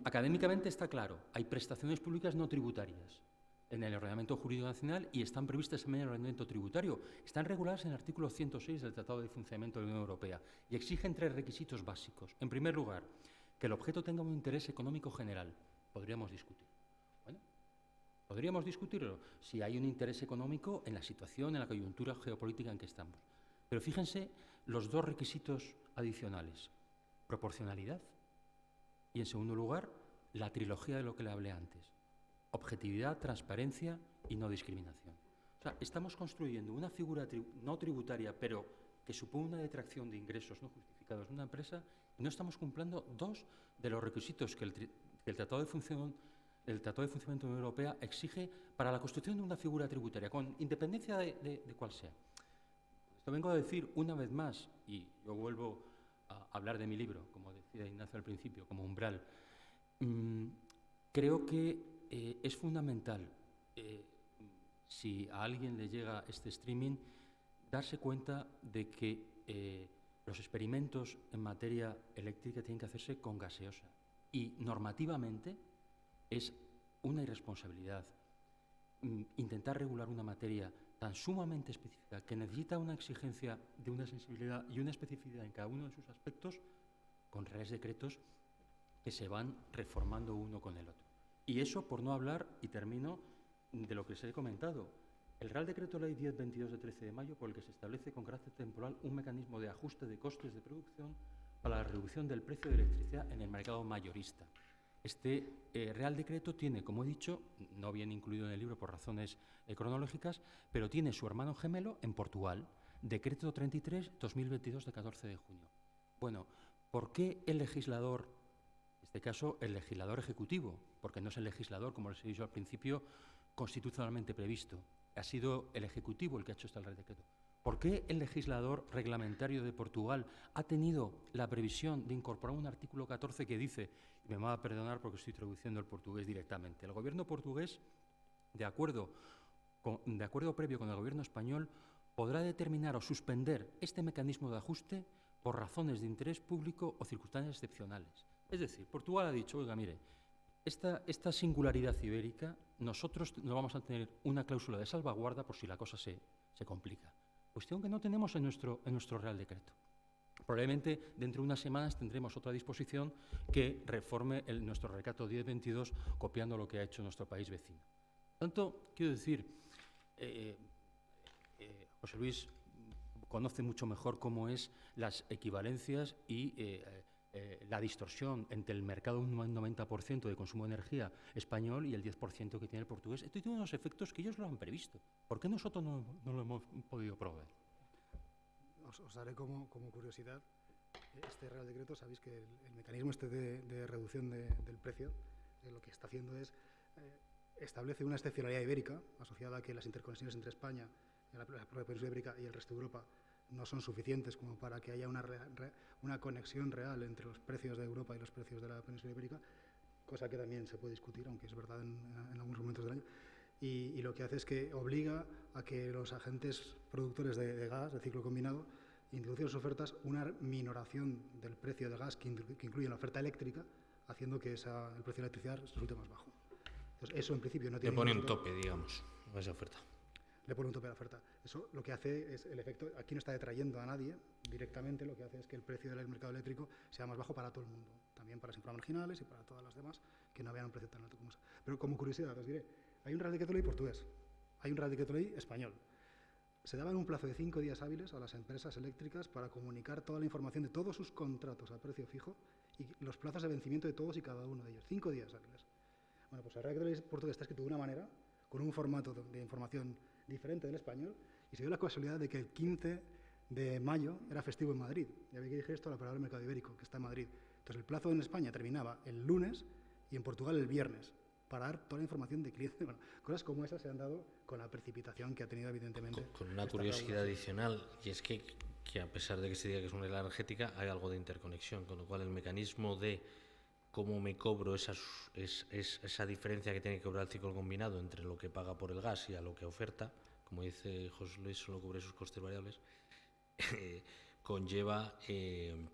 académicamente está claro. Hay prestaciones públicas no tributarias en el ordenamiento jurídico nacional y están previstas también en el ordenamiento tributario. Están reguladas en el artículo 106 del Tratado de Funcionamiento de la Unión Europea y exigen 3 requisitos básicos. En primer lugar, que el objeto tenga un interés económico general. Podríamos discutir. Bueno, Podríamos discutirlo si hay un interés económico en la situación, en la coyuntura geopolítica en que estamos. Pero fíjense los dos requisitos adicionales: proporcionalidad y, en segundo lugar, la trilogía de lo que le hablé antes: objetividad, transparencia y no discriminación. O sea, estamos construyendo una figura no tributaria, pero que supone una detracción de ingresos no justificados de una empresa, y no estamos cumpliendo dos de los requisitos que el Tratado de Funcionamiento de la Unión Europea exige para la construcción de una figura tributaria, con independencia de cuál sea. Esto vengo a decir una vez más, y yo vuelvo a hablar de mi libro, como decía Ignacio al principio, como umbral. Creo que es fundamental, si a alguien le llega este streaming, darse cuenta de que los experimentos en materia eléctrica tienen que hacerse con gaseosa. Y normativamente es una irresponsabilidad intentar regular una materia tan sumamente específica, que necesita una exigencia de una sensibilidad y una especificidad en cada uno de sus aspectos, con reales decretos que se van reformando uno con el otro. Y eso por no hablar, y termino, de lo que se he comentado: el Real Decreto Ley 1022 de 13 de mayo, por el que se establece con carácter temporal un mecanismo de ajuste de costes de producción para la reducción del precio de electricidad en el mercado mayorista. Este Real Decreto tiene, como he dicho, no viene incluido en el libro por razones cronológicas, pero tiene su hermano gemelo en Portugal, Decreto 33/2022 de 14 de junio. Bueno, ¿por qué el legislador, en este caso el legislador ejecutivo, porque no es el legislador, como les he dicho al principio, constitucionalmente previsto? Ha sido el Ejecutivo el que ha hecho este Real Decreto. ¿Por qué el legislador reglamentario de Portugal ha tenido la previsión de incorporar un artículo 14 que dice, y me va a perdonar porque estoy traduciendo el portugués directamente: el gobierno portugués, de acuerdo previo con el gobierno español, podrá determinar o suspender este mecanismo de ajuste por razones de interés público o circunstancias excepcionales? Es decir, Portugal ha dicho, oiga, mire, esta singularidad ibérica, nosotros no vamos a tener una cláusula de salvaguarda por si la cosa se complica. Cuestión que no tenemos en nuestro Real Decreto. Probablemente dentro de unas semanas tendremos otra disposición que reforme nuestro Decreto 1022, copiando lo que ha hecho nuestro país vecino. Por tanto, quiero decir, José Luis conoce mucho mejor cómo es las equivalencias y la distorsión entre el mercado de un 90% de consumo de energía español y el 10% que tiene el portugués. Esto tiene unos efectos que ellos lo han previsto. ¿Por qué nosotros no lo hemos podido proveer? Os haré como curiosidad, este Real Decreto, sabéis que el mecanismo este de reducción del precio, lo que está haciendo es establece una excepcionalidad ibérica asociada a que las interconexiones entre España, la propia península ibérica y el resto de Europa no son suficientes como para que haya una conexión real entre los precios de Europa y los precios de la península ibérica, cosa que también se puede discutir, aunque es verdad en algunos momentos del año. Y lo que hace es que obliga a que los agentes productores de gas, de ciclo combinado, introducen en sus ofertas una minoración del precio de gas que incluye la oferta eléctrica, haciendo que el precio de la electricidad resulte más bajo. Entonces, eso en principio no tiene... Le pone un tope, digamos, a esa oferta. Le pone un tope a la oferta. Eso lo que hace es el efecto, aquí no está detrayendo a nadie directamente, lo que hace es que el precio del mercado eléctrico sea más bajo para todo el mundo, también para las inframarginales y para todas las demás que no vean un precio tan alto como ese. Pero como curiosidad os diré, hay un Real Decreto Ley portugués, hay un Real Decreto Ley español. Se daban un plazo de 5 días hábiles a las empresas eléctricas para comunicar toda la información de todos sus contratos a precio fijo y los plazos de vencimiento de todos y cada uno de ellos. 5 días hábiles. Bueno, pues el Real Decreto Ley portugués está escrito de una manera, con un formato de información diferente del español, y se dio la casualidad de que el 15 de mayo era festivo en Madrid. Ya vi que dije esto a la palabra mercado ibérico, que está en Madrid. Entonces el plazo en España terminaba el lunes y en Portugal el viernes, para dar toda la información de clientes. Bueno, cosas como esas se han dado con la precipitación que ha tenido evidentemente. Con una curiosidad adicional, y es que a pesar de que se diga que es una regla energética, hay algo de interconexión, con lo cual el mecanismo de cómo me cobro esa diferencia que tiene que cobrar el ciclo combinado entre lo que paga por el gas y a lo que oferta, como dice José Luis, solo cubre sus costes variables, conlleva que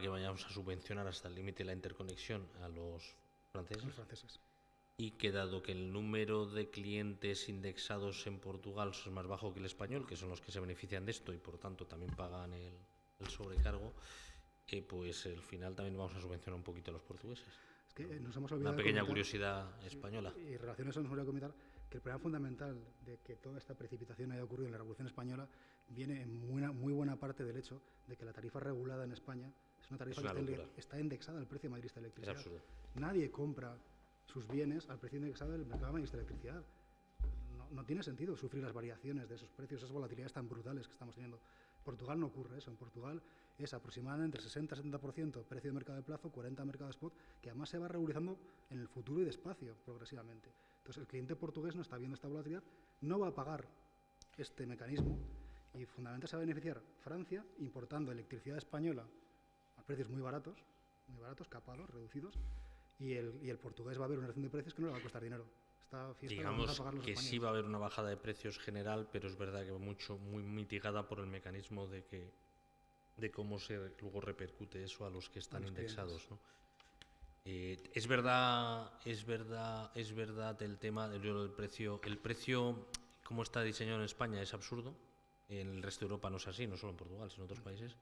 vayamos a subvencionar hasta el límite la interconexión a los franceses. Y que dado que el número de clientes indexados en Portugal es más bajo que el español, que son los que se benefician de esto y por tanto también pagan el sobrecargo, pues al final también vamos a subvencionar un poquito a los portugueses. Es que nos hemos olvidado Una pequeña de comentar, curiosidad española. y en relación a eso nos voy a comentar que el problema fundamental de que toda esta precipitación haya ocurrido en la Revolución Española viene en muy buena parte del hecho de que la tarifa regulada en España es una tarifa que está indexada al precio mayorista de electricidad. Es absurdo. Nadie compra sus bienes al precio indexado del mercado mayorista de electricidad. No tiene sentido sufrir las variaciones de esos precios, esas volatilidades tan brutales que estamos teniendo. En Portugal no ocurre eso. En Portugal es aproximadamente el 60-70% precio de mercado de plazo, 40% mercado de spot, que además se va regularizando en el futuro y despacio, progresivamente. Entonces, el cliente portugués no está viendo esta volatilidad, no va a pagar este mecanismo y fundamentalmente se va a beneficiar Francia importando electricidad española a precios muy baratos, capados, reducidos, y el portugués va a ver una reducción de precios que no le va a costar dinero. Digamos que sí va a haber una bajada de precios general, pero es verdad que muy mitigada por el mecanismo de cómo se luego repercute eso a los que están indexados, ¿no? Es verdad el tema del precio. El precio, como está diseñado en España, es absurdo. En el resto de Europa no es así, no solo en Portugal, sino en otros países.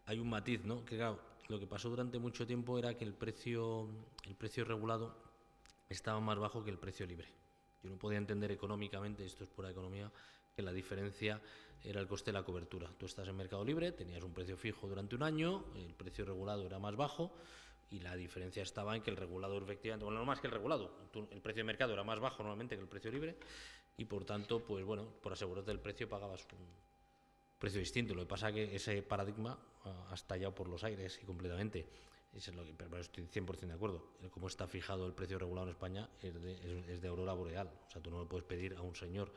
Hay un matiz, ¿no? Que claro, lo que pasó durante mucho tiempo era que el precio regulado estaba más bajo que el precio libre. Yo no podía entender económicamente, esto es pura economía, que la diferencia era el coste de la cobertura. Tú estás en mercado libre, tenías un precio fijo durante un año, el precio regulado era más bajo y la diferencia estaba en que el regulado efectivamente, bueno, no más que el regulado, el precio de mercado era más bajo normalmente que el precio libre y por tanto, pues bueno, por asegurarte el precio pagabas un precio distinto. Lo que pasa es que ese paradigma ha estallado por los aires y completamente. Eso es lo que, pero estoy 100% de acuerdo. Cómo está fijado el precio regulado en España es de aurora boreal. O sea, tú no le puedes pedir a un señor.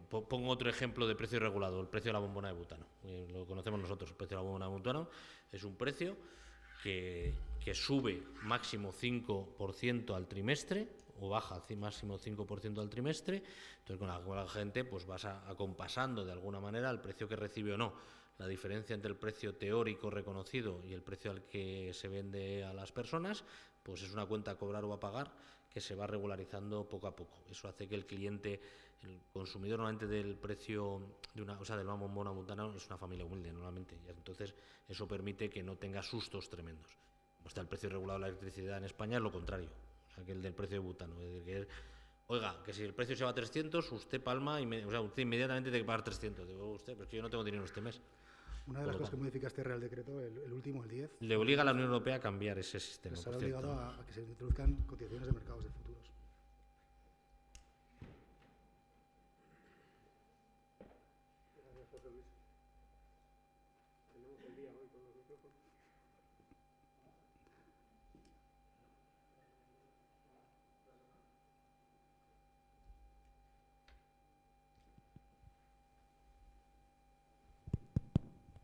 Pongo otro ejemplo de precio regulado, el precio de la bombona de butano. Lo conocemos nosotros, el precio de la bombona de butano es un precio que sube máximo 5% al trimestre o baja máximo 5% al trimestre. Entonces, con la gente pues vas acompasando de alguna manera el precio que recibe o no. La diferencia entre el precio teórico reconocido y el precio al que se vende a las personas, pues es una cuenta a cobrar o a pagar que se va regularizando poco a poco. Eso hace que el cliente, el consumidor normalmente del precio de del bombona butano es una familia humilde normalmente. Y entonces eso permite que no tenga sustos tremendos. Como está el precio regulado de la electricidad en España es lo contrario, o sea, que el del precio de butano. Es decir, que oiga, que si el precio se va a 300, usted palma, usted inmediatamente tiene que pagar 300. Digo, usted, pero es que yo no tengo dinero este mes. Una de las cosas que modifica este Real Decreto, el último, el 10... Le obliga a la Unión Europea a cambiar ese sistema. Estará obligado a que se introduzcan cotizaciones de mercados de futuros. Gracias, José Luis. Tenemos el día hoy con los micrófonos.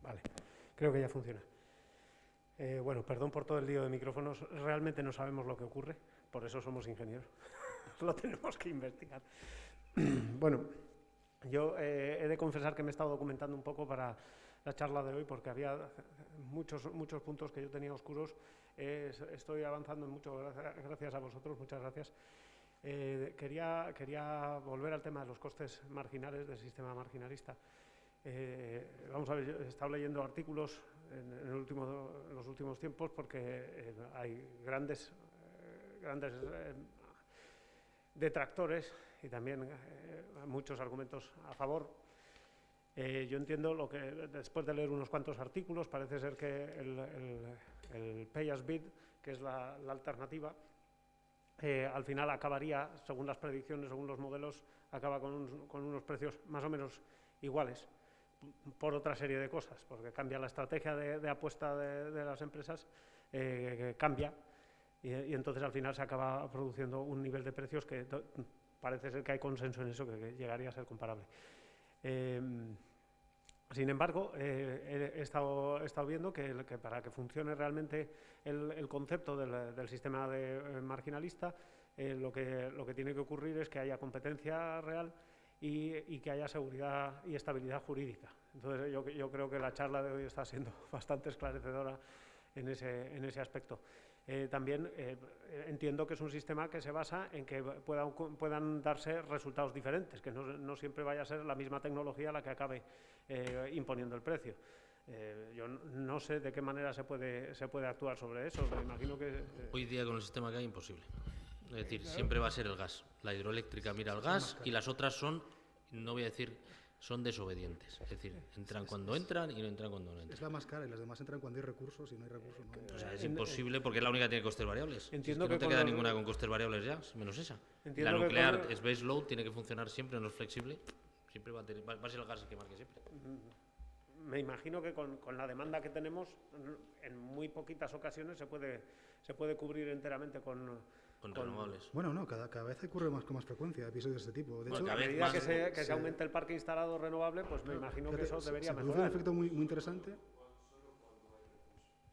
Vale, creo que ya funciona. Bueno, perdón por todo el lío de micrófonos. Realmente no sabemos lo que ocurre, por eso somos ingenieros. Lo tenemos que investigar. Bueno, yo he de confesar que me he estado documentando un poco para la charla de hoy porque había muchos puntos que yo tenía oscuros. Estoy avanzando en mucho, gracias a vosotros, muchas gracias. Quería volver al tema de los costes marginales del sistema marginalista. Vamos a ver, yo he estado leyendo artículos en los últimos tiempos porque hay grandes detractores y también muchos argumentos a favor. Yo entiendo lo que, después de leer unos cuantos artículos, parece ser que el pay as bid, que es la alternativa, al final acabaría, según las predicciones, según los modelos, acaba con unos precios más o menos iguales, por otra serie de cosas, porque cambia la estrategia de apuesta de las empresas, cambia, y entonces al final se acaba produciendo un nivel de precios que parece ser que hay consenso en eso, que llegaría a ser comparable. Sin embargo, he estado viendo que para que funcione realmente el concepto del sistema marginalista, lo que tiene que ocurrir es que haya competencia real y que haya seguridad y estabilidad jurídica. Entonces, yo creo que la charla de hoy está siendo bastante esclarecedora en ese aspecto. También entiendo que es un sistema que se basa en que puedan darse resultados diferentes, que no siempre vaya a ser la misma tecnología la que acabe imponiendo el precio. Yo no no sé de qué manera se puede actuar sobre eso. Me imagino que... Hoy día con el sistema que hay, imposible. Es decir, siempre va a ser el gas. La hidroeléctrica mira al gas y las otras son, no voy a decir, son desobedientes. Es decir, entran cuando entran y no entran cuando no entran. Es la más cara y las demás entran cuando hay recursos y no hay recursos. No entran. O sea, es imposible porque es la única que tiene costes variables. Entiendo Si es que no que te queda con ninguna con costes variables ya, menos esa. Entiendo La que nuclear con- es base load, tiene que funcionar siempre, no es flexible. Siempre va a ser el gas el que marque siempre. Me imagino que con la demanda que tenemos, en muy poquitas ocasiones se puede cubrir enteramente con Renovables. Bueno, no, cada vez ocurre con más frecuencia episodios de este tipo. De Bueno, hecho, cada a vez medida más, que se aumente el parque instalado renovable, pues me imagino que fíjate, eso debería se produce un mejorar. efecto muy interesante.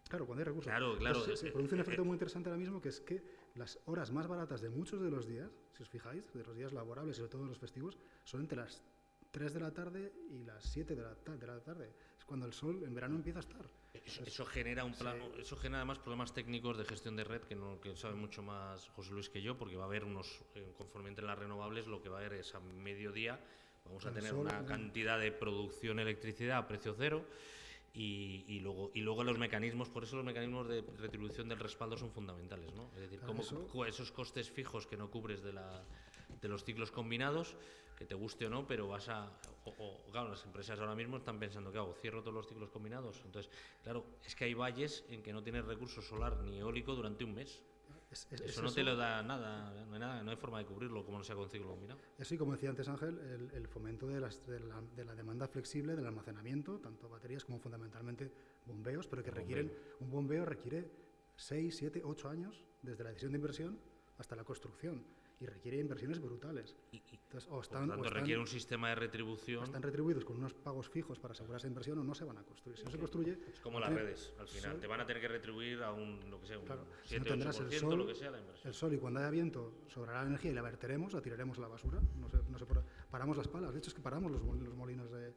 Claro, cuando hay recursos. Claro. Pues se produce un efecto muy interesante ahora mismo, que es que las horas más baratas de muchos de los días, si os fijáis, de los días laborables y sobre todo los festivos, son entre las 3 de la tarde y las 7 de la tarde. Es cuando el sol en verano empieza a estar. Eso genera eso genera además problemas técnicos de gestión de red que sabe mucho más José Luis que yo, porque va a haber conforme entren las renovables, lo que va a haber es a mediodía vamos a El tener sol, una cantidad de producción de electricidad a precio cero y luego los mecanismos, por eso los mecanismos de retribución del respaldo son fundamentales, ¿no? Es decir, Claro, esos costes fijos que no cubres de los ciclos combinados, que te guste o no, pero claro, las empresas ahora mismo están pensando, ¿qué hago? ¿Cierro todos los ciclos combinados? Entonces, claro, es que hay valles en que no tienes recurso solar ni eólico durante un mes. Eso no te lo da nada, no hay forma de cubrirlo como no sea con ciclo combinado. Eso y como decía antes Ángel, el fomento de la demanda flexible, del almacenamiento, tanto baterías como fundamentalmente bombeos, pero que un bombeo requiere 6, 7, 8 años desde la decisión de inversión hasta la construcción y requiere inversiones brutales. Entonces, Por tanto, requiere un sistema de retribución. Están retribuidos con unos pagos fijos para asegurar esa inversión o no se van a construir. Si no se construye... Es como las redes, al final. Te van a tener que retribuir a lo que sea, un Claro, 7, no tendrás 8%, lo que sea la inversión. el sol y cuando haya viento sobrará la energía y la verteremos, la tiraremos a la basura. Paramos las palas. De hecho, es que paramos los molinos de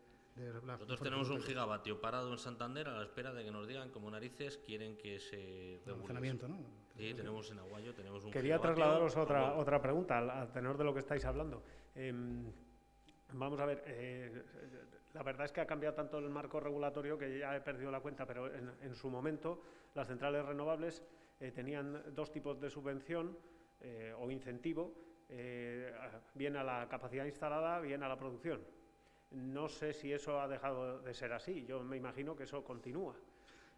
Nosotros tenemos un gigavatio parado en Santander a la espera de que nos digan cómo narices quieren que se regule. almacenamiento, ¿no? Sí, tenemos en Aguayo, tenemos un Quería gigavatio. trasladaros otra pregunta al tenor de lo que estáis hablando. Vamos a ver, la verdad es que ha cambiado tanto el marco regulatorio que ya he perdido la cuenta, pero en su momento las centrales renovables tenían dos tipos de subvención o incentivo, bien a la capacidad instalada, bien a la producción. No sé si eso ha dejado de ser así, yo me imagino que eso continúa.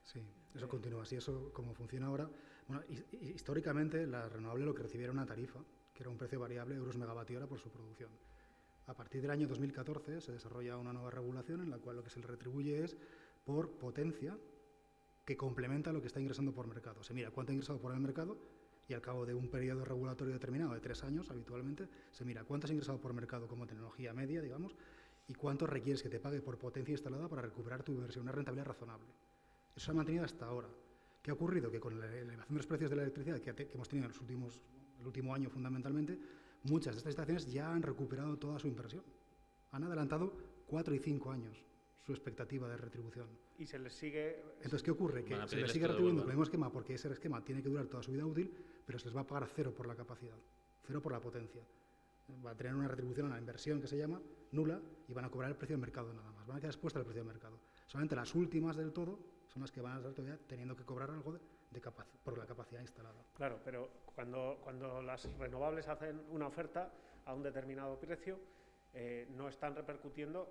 Sí, eso continúa así. Eso, como funciona ahora. Bueno, históricamente, la renovable lo que recibía era una tarifa, que era un precio variable, euros megavatio hora por su producción. A partir del año 2014 se desarrolla una nueva regulación en la cual lo que se le retribuye es por potencia que complementa lo que está ingresando por mercado. Se mira cuánto ha ingresado por el mercado y al cabo de un periodo regulatorio determinado de 3 años, habitualmente, se mira cuánto has ingresado por mercado como tecnología media, digamos, y cuánto requieres que te pague por potencia instalada para recuperar tu inversión, una rentabilidad razonable. Eso se ha mantenido hasta ahora. ¿Qué ha ocurrido? Que con la elevación de los precios de la electricidad que hemos tenido en el último año fundamentalmente, muchas de estas estaciones ya han recuperado toda su inversión. Han adelantado 4 y 5 años su expectativa de retribución. Y se les sigue... Entonces, ¿qué ocurre? Que se les sigue retribuyendo con el mismo esquema porque ese esquema tiene que durar toda su vida útil, pero se les va a pagar 0 por la capacidad, 0 por la potencia. Va a tener una retribución a la inversión que se llama nula y van a cobrar el precio del mercado nada más. Van a quedar expuestas al precio del mercado. Solamente las últimas del todo son las que van a estar todavía teniendo que cobrar algo por la capacidad instalada. Claro, pero cuando las renovables hacen una oferta a un determinado precio, no están repercutiendo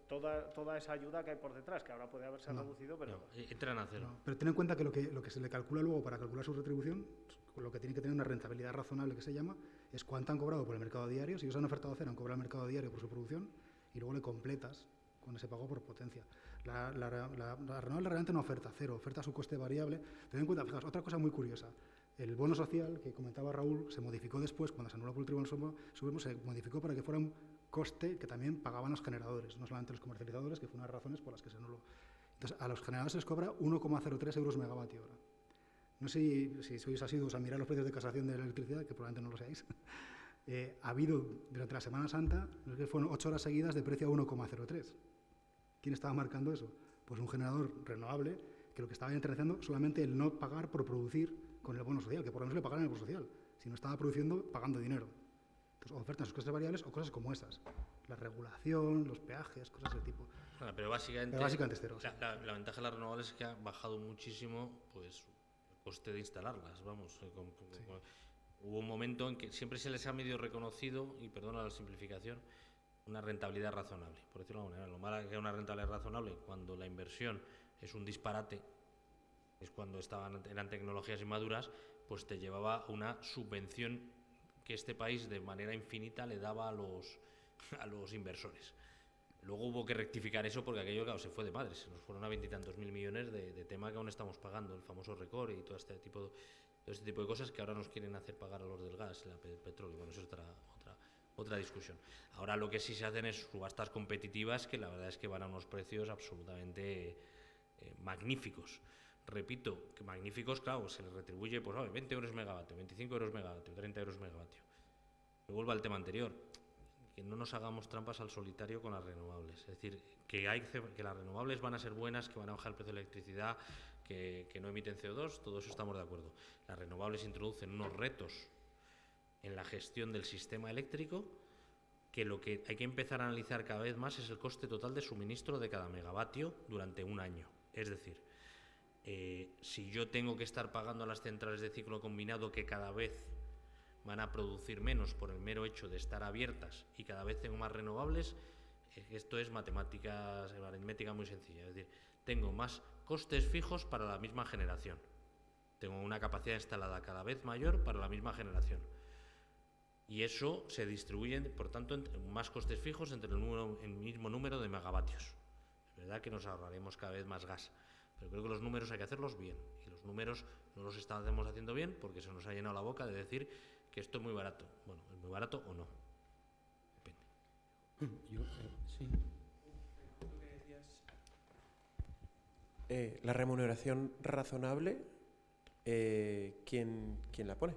toda esa ayuda que hay por detrás, que ahora puede haberse reducido, pero... Entran a cero. No, pero ten en cuenta que lo que se le calcula luego para calcular su retribución, lo que tiene que tener una rentabilidad razonable que se llama, es cuánto han cobrado por el mercado diario. Si ellos han ofertado cero, han cobrado el mercado diario por su producción y luego le completas con ese pago por potencia. La renovable realmente no oferta cero, oferta su coste variable. Ten en cuenta, fijaos, otra cosa muy curiosa. El bono social que comentaba Raúl se modificó después, cuando se anuló por el Tribunal Supremo, se modificó para que fuera un coste que también pagaban los generadores, no solamente los comercializadores, que fue una de las razones por las que se anuló. Entonces, a los generadores se les cobra 1,03 euros megavatio hora. No sé si sois asiduos a mirar los precios de casación de la electricidad, que probablemente no lo seáis. Ha habido, durante la Semana Santa, no sé que fueron 8 horas seguidas de precio a 1,03. ¿Quién estaba marcando eso? Pues un generador renovable que lo que estaba interesando solamente el no pagar por producir con el bono social, que por lo menos le pagaran el bono social, si no estaba produciendo pagando dinero. Entonces, ofertan sus costes variables o cosas como esas. la regulación, los peajes, cosas de tipo. Bueno, pero básicamente es cero. La ventaja de las renovables es que ha bajado muchísimo pues, el coste de instalarlas. Vamos, hubo un momento en que siempre se les ha medio reconocido, y perdona la simplificación, una rentabilidad razonable, por decirlo de alguna manera. Lo malo es que una rentabilidad razonable cuando la inversión es un disparate, es cuando eran tecnologías inmaduras, pues te llevaba a una subvención que este país de manera infinita le daba a los inversores. Luego hubo que rectificar eso porque aquello, claro, se fue de madres. Se nos fueron a 20 y tantos mil millones de tema que aún estamos pagando, el famoso Record y todo este tipo de cosas que ahora nos quieren hacer pagar a los del gas, el petróleo. Bueno, eso es otra discusión. Ahora lo que sí se hacen es subastas competitivas que la verdad es que van a unos precios absolutamente magníficos. Repito, que magníficos, claro, se les retribuye pues, 20 euros megavatio, 25 euros megavatio, 30 euros megavatio. Me vuelvo al tema anterior, que no nos hagamos trampas al solitario con las renovables. Es decir, que las renovables van a ser buenas, que van a bajar el precio de la electricidad, que no emiten CO2, todo eso estamos de acuerdo. Las renovables introducen unos retos en la gestión del sistema eléctrico, que lo que hay que empezar a analizar cada vez más es el coste total de suministro de cada megavatio durante un año. Es decir, si yo tengo que estar pagando a las centrales de ciclo combinado que cada vez van a producir menos por el mero hecho de estar abiertas y cada vez tengo más renovables, esto es matemáticas, aritmética muy sencilla. Es decir, tengo más costes fijos para la misma generación. Tengo una capacidad instalada cada vez mayor para la misma generación. Y eso se distribuye, por tanto, entre más costes fijos entre el mismo número de megavatios. Es verdad que nos ahorraremos cada vez más gas, pero creo que los números hay que hacerlos bien. Y los números no los estamos haciendo bien porque se nos ha llenado la boca de decir que esto es muy barato. Bueno, ¿es muy barato o no? Depende. Sí. La remuneración razonable, ¿quién la pone?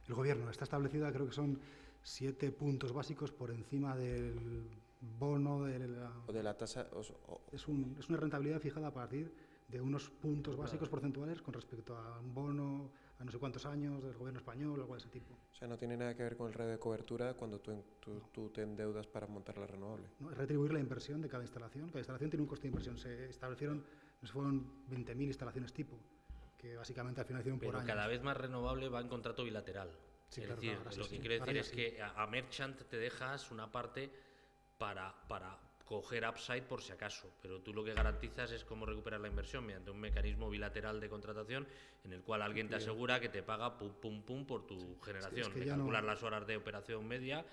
El gobierno. Está establecida, creo que son 7 puntos básicos por encima del bono o de la tasa. Es una rentabilidad fijada a partir de unos puntos básicos porcentuales con respecto a un bono a no sé cuántos años del gobierno español o algo de ese tipo. O sea, no tiene nada que ver con el radio de cobertura cuando tú te endeudas para montar la renovable. No, es retribuir la inversión de cada instalación. Cada instalación tiene un coste de inversión. Se establecieron, fueron 20.000 instalaciones tipo, que básicamente al final hicieron por años. Pero cada vez más renovable va en contrato bilateral. Sí, es claro, decir, claro, lo que quiero decir es que a Merchant te dejas una parte para coger upside por si acaso, pero tú lo que garantizas es cómo recuperar la inversión mediante un mecanismo bilateral de contratación en el cual alguien te asegura que te paga pum pum pum por tu generación. Le calculas las horas de operación media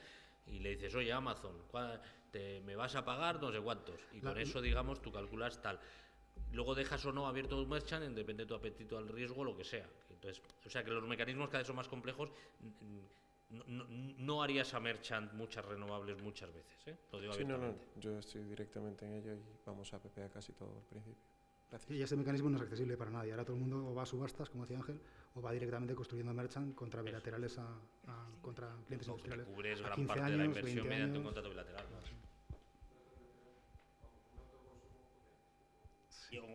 y le dices, oye Amazon, me vas a pagar no sé cuántos, y con eso digamos tú calculas tal. Luego dejas o no abierto un merchant, depende de tu apetito al riesgo, lo que sea. Entonces, o sea que los mecanismos cada vez son más complejos. No harías a merchant muchas renovables muchas veces, ¿eh? Lo digo abiertamente. No, yo estoy directamente en ello y vamos a PPA casi todo al principio. Gracias. Y ese mecanismo no es accesible para nadie. Ahora todo el mundo o va a subastas, como decía Ángel, o va directamente construyendo merchant contra bilaterales contra clientes industriales. Que cubres gran 15 parte años, de la inversión 20 mediante años. un contrato bilateral.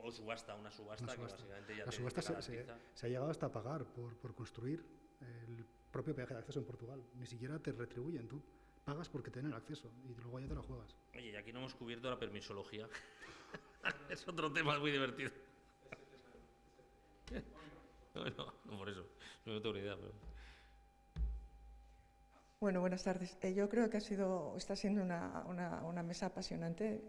O subasta, una subasta que básicamente ya la subasta se ha llegado hasta a pagar por construir el propio peaje de acceso en Portugal. Ni siquiera te retribuyen, tú pagas porque tienen el acceso y luego ya te lo juegas. Oye, y aquí no hemos cubierto la permisología. Es otro tema muy divertido. No por eso, no tengo ni idea. Pero... Bueno, buenas tardes. Yo creo que está siendo una mesa apasionante,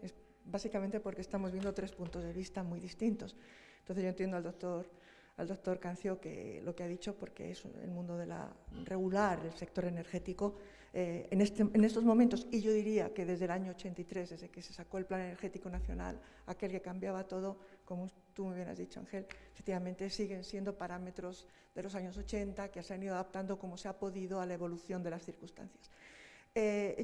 básicamente porque estamos viendo 3 puntos de vista muy distintos. Entonces yo entiendo al doctor Cancio que lo que ha dicho, porque es el mundo de regular el sector energético en estos momentos, y yo diría que desde el año 83, desde que se sacó el Plan Energético Nacional, aquel que cambiaba todo, como tú muy bien has dicho, Ángel, efectivamente siguen siendo parámetros de los años 80 que se han ido adaptando como se ha podido a la evolución de las circunstancias.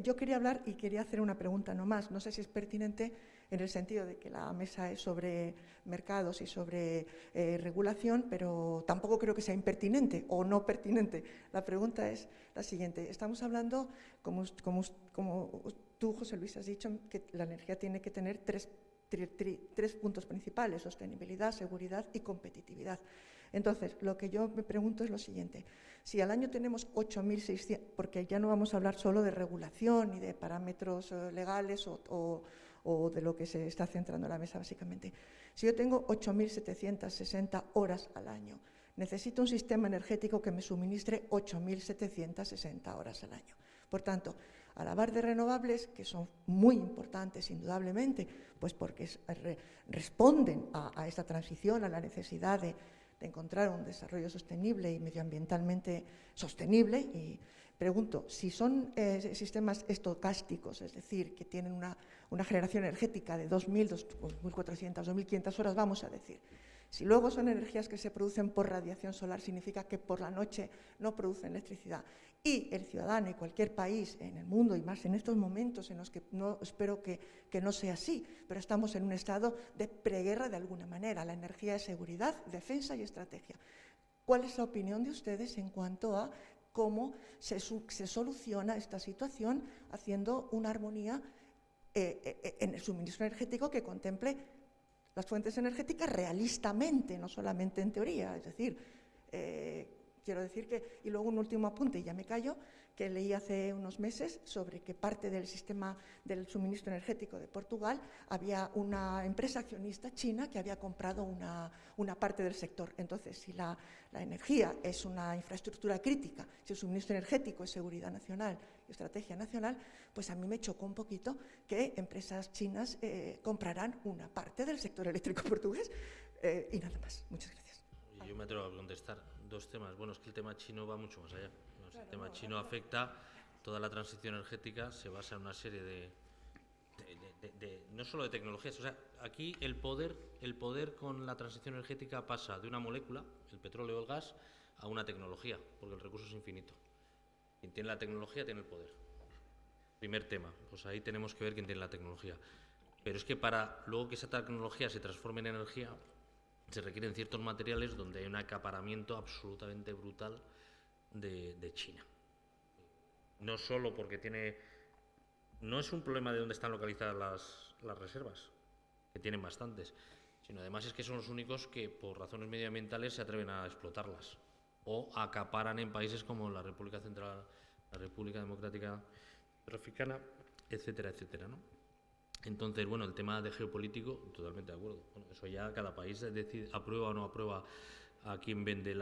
Yo quería hablar y quería hacer una pregunta nomás, no sé si es pertinente en el sentido de que la mesa es sobre mercados y sobre regulación, pero tampoco creo que sea impertinente o no pertinente. La pregunta es la siguiente. Estamos hablando, como tú, José Luis, has dicho, que la energía tiene que tener tres puntos principales: sostenibilidad, seguridad y competitividad. Entonces, lo que yo me pregunto es lo siguiente. Si al año tenemos 8.600, porque ya no vamos a hablar solo de regulación y de parámetros legales o de lo que se está centrando en la mesa básicamente. Si yo tengo 8.760 horas al año, necesito un sistema energético que me suministre 8.760 horas al año. Por tanto, a la par de renovables, que son muy importantes indudablemente, pues porque responden a esta transición, a la necesidad de encontrar un desarrollo sostenible y medioambientalmente sostenible. Y pregunto, si son sistemas estocásticos, es decir, que tienen una generación energética de 2.000, 2.400, 2.500 horas, vamos a decir. Si luego son energías que se producen por radiación solar, significa que por la noche no producen electricidad. Y el ciudadano y cualquier país en el mundo, y más en estos momentos en los que no, espero que no sea así, pero estamos en un estado de preguerra de alguna manera. La energía es seguridad, defensa y estrategia. ¿Cuál es la opinión de ustedes en cuanto a cómo se soluciona esta situación haciendo una armonía en el suministro energético que contemple las fuentes energéticas realistamente, no solamente en teoría? Es decir, quiero decir que, y luego un último apunte, y ya me callo, que leí hace unos meses sobre que parte del sistema del suministro energético de Portugal había una empresa accionista china que había comprado una parte del sector. Entonces, si la energía es una infraestructura crítica, si el suministro energético es seguridad nacional y estrategia nacional, pues a mí me chocó un poquito que empresas chinas comprarán una parte del sector eléctrico portugués y nada más. Muchas gracias. Yo me atrevo a contestar dos temas. Bueno, es que el tema chino va mucho más allá. El tema chino afecta toda la transición energética, se basa en una serie de no solo de tecnologías. O sea, aquí el poder con la transición energética pasa de una molécula, el petróleo o el gas, a una tecnología, porque el recurso es infinito. Quien tiene la tecnología tiene el poder. Primer tema, pues ahí tenemos que ver quién tiene la tecnología. Pero es que para luego que esa tecnología se transforme en energía, se requieren ciertos materiales donde hay un acaparamiento absolutamente brutal de China. No solo porque no es un problema de dónde están localizadas las reservas, que tienen bastantes, sino además es que son los únicos que por razones medioambientales se atreven a explotarlas o acaparan en países como la República Central, la República Democrática Africana, etcétera, etcétera, ¿no? Entonces, bueno, el tema de geopolítico, totalmente de acuerdo. Bueno, eso ya cada país decide, aprueba o no aprueba a quién vende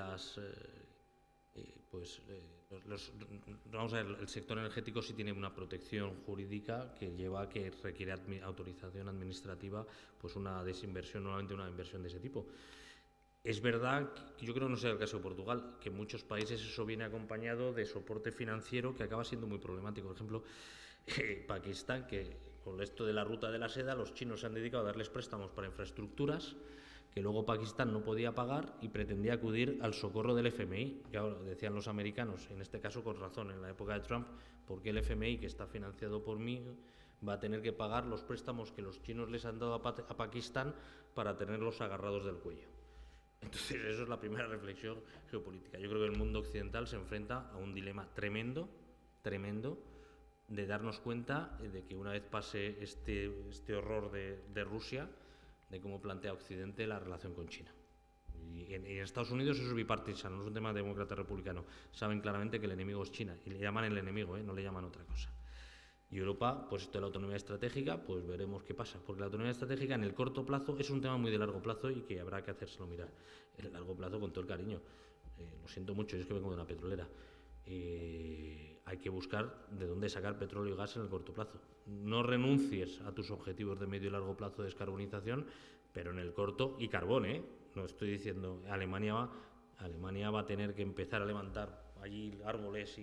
vamos a ver, el sector energético sí tiene una protección jurídica que lleva a que requiere autorización administrativa, pues una desinversión, nuevamente una inversión de ese tipo. Es verdad, yo creo que no sea el caso de Portugal, que en muchos países eso viene acompañado de soporte financiero que acaba siendo muy problemático. Por ejemplo, Pakistán, que con esto de la ruta de la seda, los chinos se han dedicado a darles préstamos para infraestructuras que luego Pakistán no podía pagar y pretendía acudir al socorro del FMI. Que ahora decían los americanos, en este caso con razón, en la época de Trump, porque el FMI, que está financiado por mí, va a tener que pagar los préstamos que los chinos les han dado a Pakistán para tenerlos agarrados del cuello. Entonces, eso es la primera reflexión geopolítica. Yo creo que el mundo occidental se enfrenta a un dilema tremendo, de darnos cuenta de que una vez pase este horror de Rusia, de cómo plantea Occidente la relación con China. Y en Estados Unidos eso es bipartisano, no es un tema demócrata-republicano. Saben claramente que el enemigo es China, y le llaman el enemigo, no le llaman otra cosa. Y Europa, pues esto de la autonomía estratégica, pues veremos qué pasa. Porque la autonomía estratégica en el corto plazo es un tema muy de largo plazo y que habrá que hacérselo mirar. En el largo plazo, con todo el cariño. Lo siento mucho, yo es que vengo de una petrolera. Hay que buscar de dónde sacar petróleo y gas en el corto plazo. No renuncies a tus objetivos de medio y largo plazo de descarbonización, pero en el corto, y carbón, no estoy diciendo, Alemania va a tener que empezar a levantar allí árboles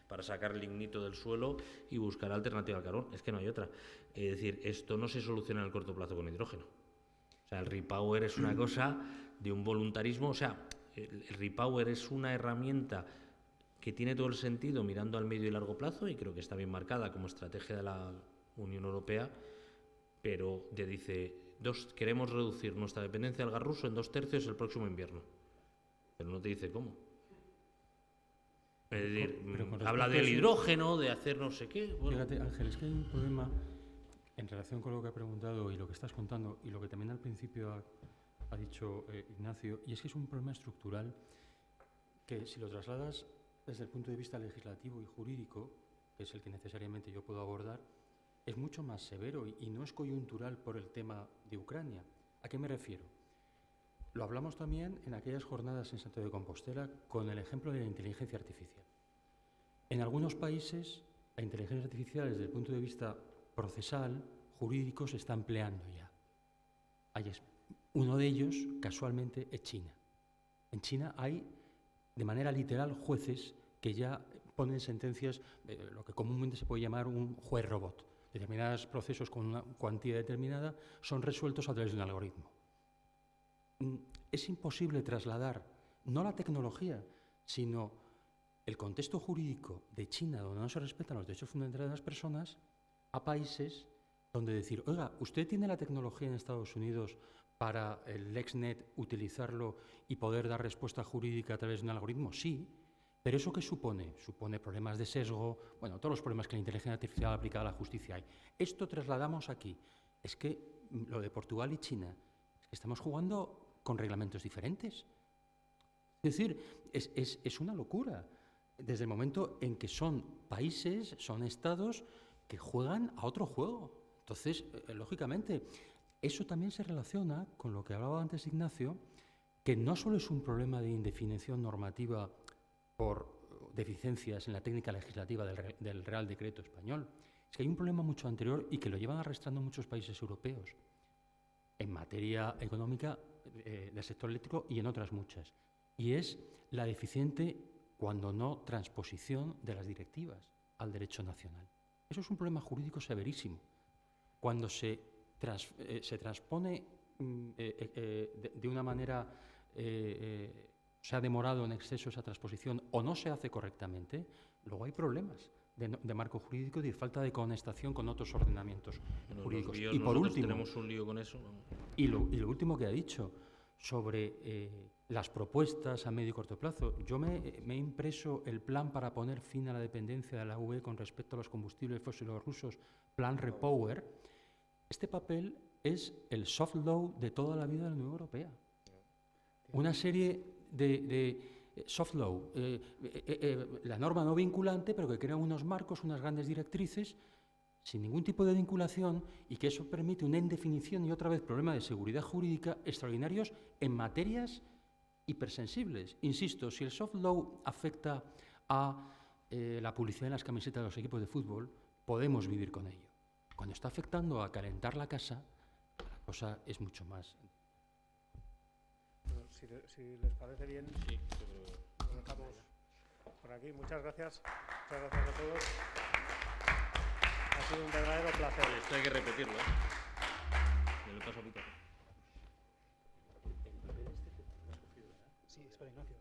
para sacar lignito del suelo y buscar alternativa al carbón. Es que no hay otra. Es decir, esto no se soluciona en el corto plazo con hidrógeno. O sea, el repower es una cosa de un voluntarismo. O sea, el repower es una herramienta que tiene todo el sentido mirando al medio y largo plazo, y creo que está bien marcada como estrategia de la Unión Europea, pero te dice, queremos reducir nuestra dependencia del gas ruso en 2/3 el próximo invierno. Pero no te dice cómo. Es decir, habla del hidrógeno, de hacer no sé qué. Bueno. Fíjate, Ángel, es que hay un problema en relación con lo que ha preguntado y lo que estás contando, y lo que también al principio ha dicho Ignacio, y es que es un problema estructural que si lo trasladas desde el punto de vista legislativo y jurídico, que es el que necesariamente yo puedo abordar, es mucho más severo y no es coyuntural por el tema de Ucrania. ¿A qué me refiero? Lo hablamos también en aquellas jornadas en Santiago de Compostela con el ejemplo de la inteligencia artificial. En algunos países, la inteligencia artificial desde el punto de vista procesal, jurídico, se está empleando ya. Uno de ellos, casualmente, es China. En China hay, de manera literal, jueces que ya ponen sentencias, lo que comúnmente se puede llamar un juez robot. Determinados procesos con una cuantía determinada son resueltos a través de un algoritmo. Es imposible trasladar, no la tecnología, sino el contexto jurídico de China, donde no se respetan los derechos fundamentales de las personas, a países donde decir, oiga, ¿usted tiene la tecnología en Estados Unidos para el LexNet utilizarlo y poder dar respuesta jurídica a través de un algoritmo? Sí, pero ¿eso qué supone? Supone problemas de sesgo, bueno, todos los problemas que la inteligencia artificial aplicada a la justicia hay. Esto trasladamos aquí. Es que lo de Portugal y China, es que estamos jugando con reglamentos diferentes. Es decir, es una locura. Desde el momento en que son países, son estados que juegan a otro juego. Entonces, lógicamente, eso también se relaciona con lo que hablaba antes Ignacio, que no solo es un problema de indefinición normativa por deficiencias en la técnica legislativa del Real Decreto español, es que hay un problema mucho anterior y que lo llevan arrastrando muchos países europeos en materia económica del sector eléctrico y en otras muchas. Y es la deficiente, cuando no transposición, de las directivas al derecho nacional. Eso es un problema jurídico severísimo. Cuando se transpone de una manera, se ha demorado en exceso esa transposición o no se hace correctamente, luego hay problemas de marco jurídico y de falta de conestación con otros ordenamientos jurídicos. Y por último, tenemos un lío con eso. Y lo último que ha dicho sobre las propuestas a medio y corto plazo. Yo me he impreso el plan para poner fin a la dependencia de la UE con respecto a los combustibles fósiles rusos, Plan Repower. Este papel es el soft law de toda la vida de la Unión Europea. Una serie de soft law, la norma no vinculante, pero que crea unos marcos, unas grandes directrices, sin ningún tipo de vinculación, y que eso permite una indefinición y otra vez problema de seguridad jurídica extraordinarios en materias hipersensibles. Insisto, si el soft law afecta a la publicidad en las camisetas de los equipos de fútbol, podemos vivir con ello. Cuando está afectando a calentar la casa, la cosa es mucho más. Bueno, si les parece bien, sí, lo dejamos por aquí. Muchas gracias. Muchas gracias a todos. Ha sido un verdadero placer. Esto hay que repetirlo, ¿eh? Yo le paso a Peter. Sí, espera, Ignacio.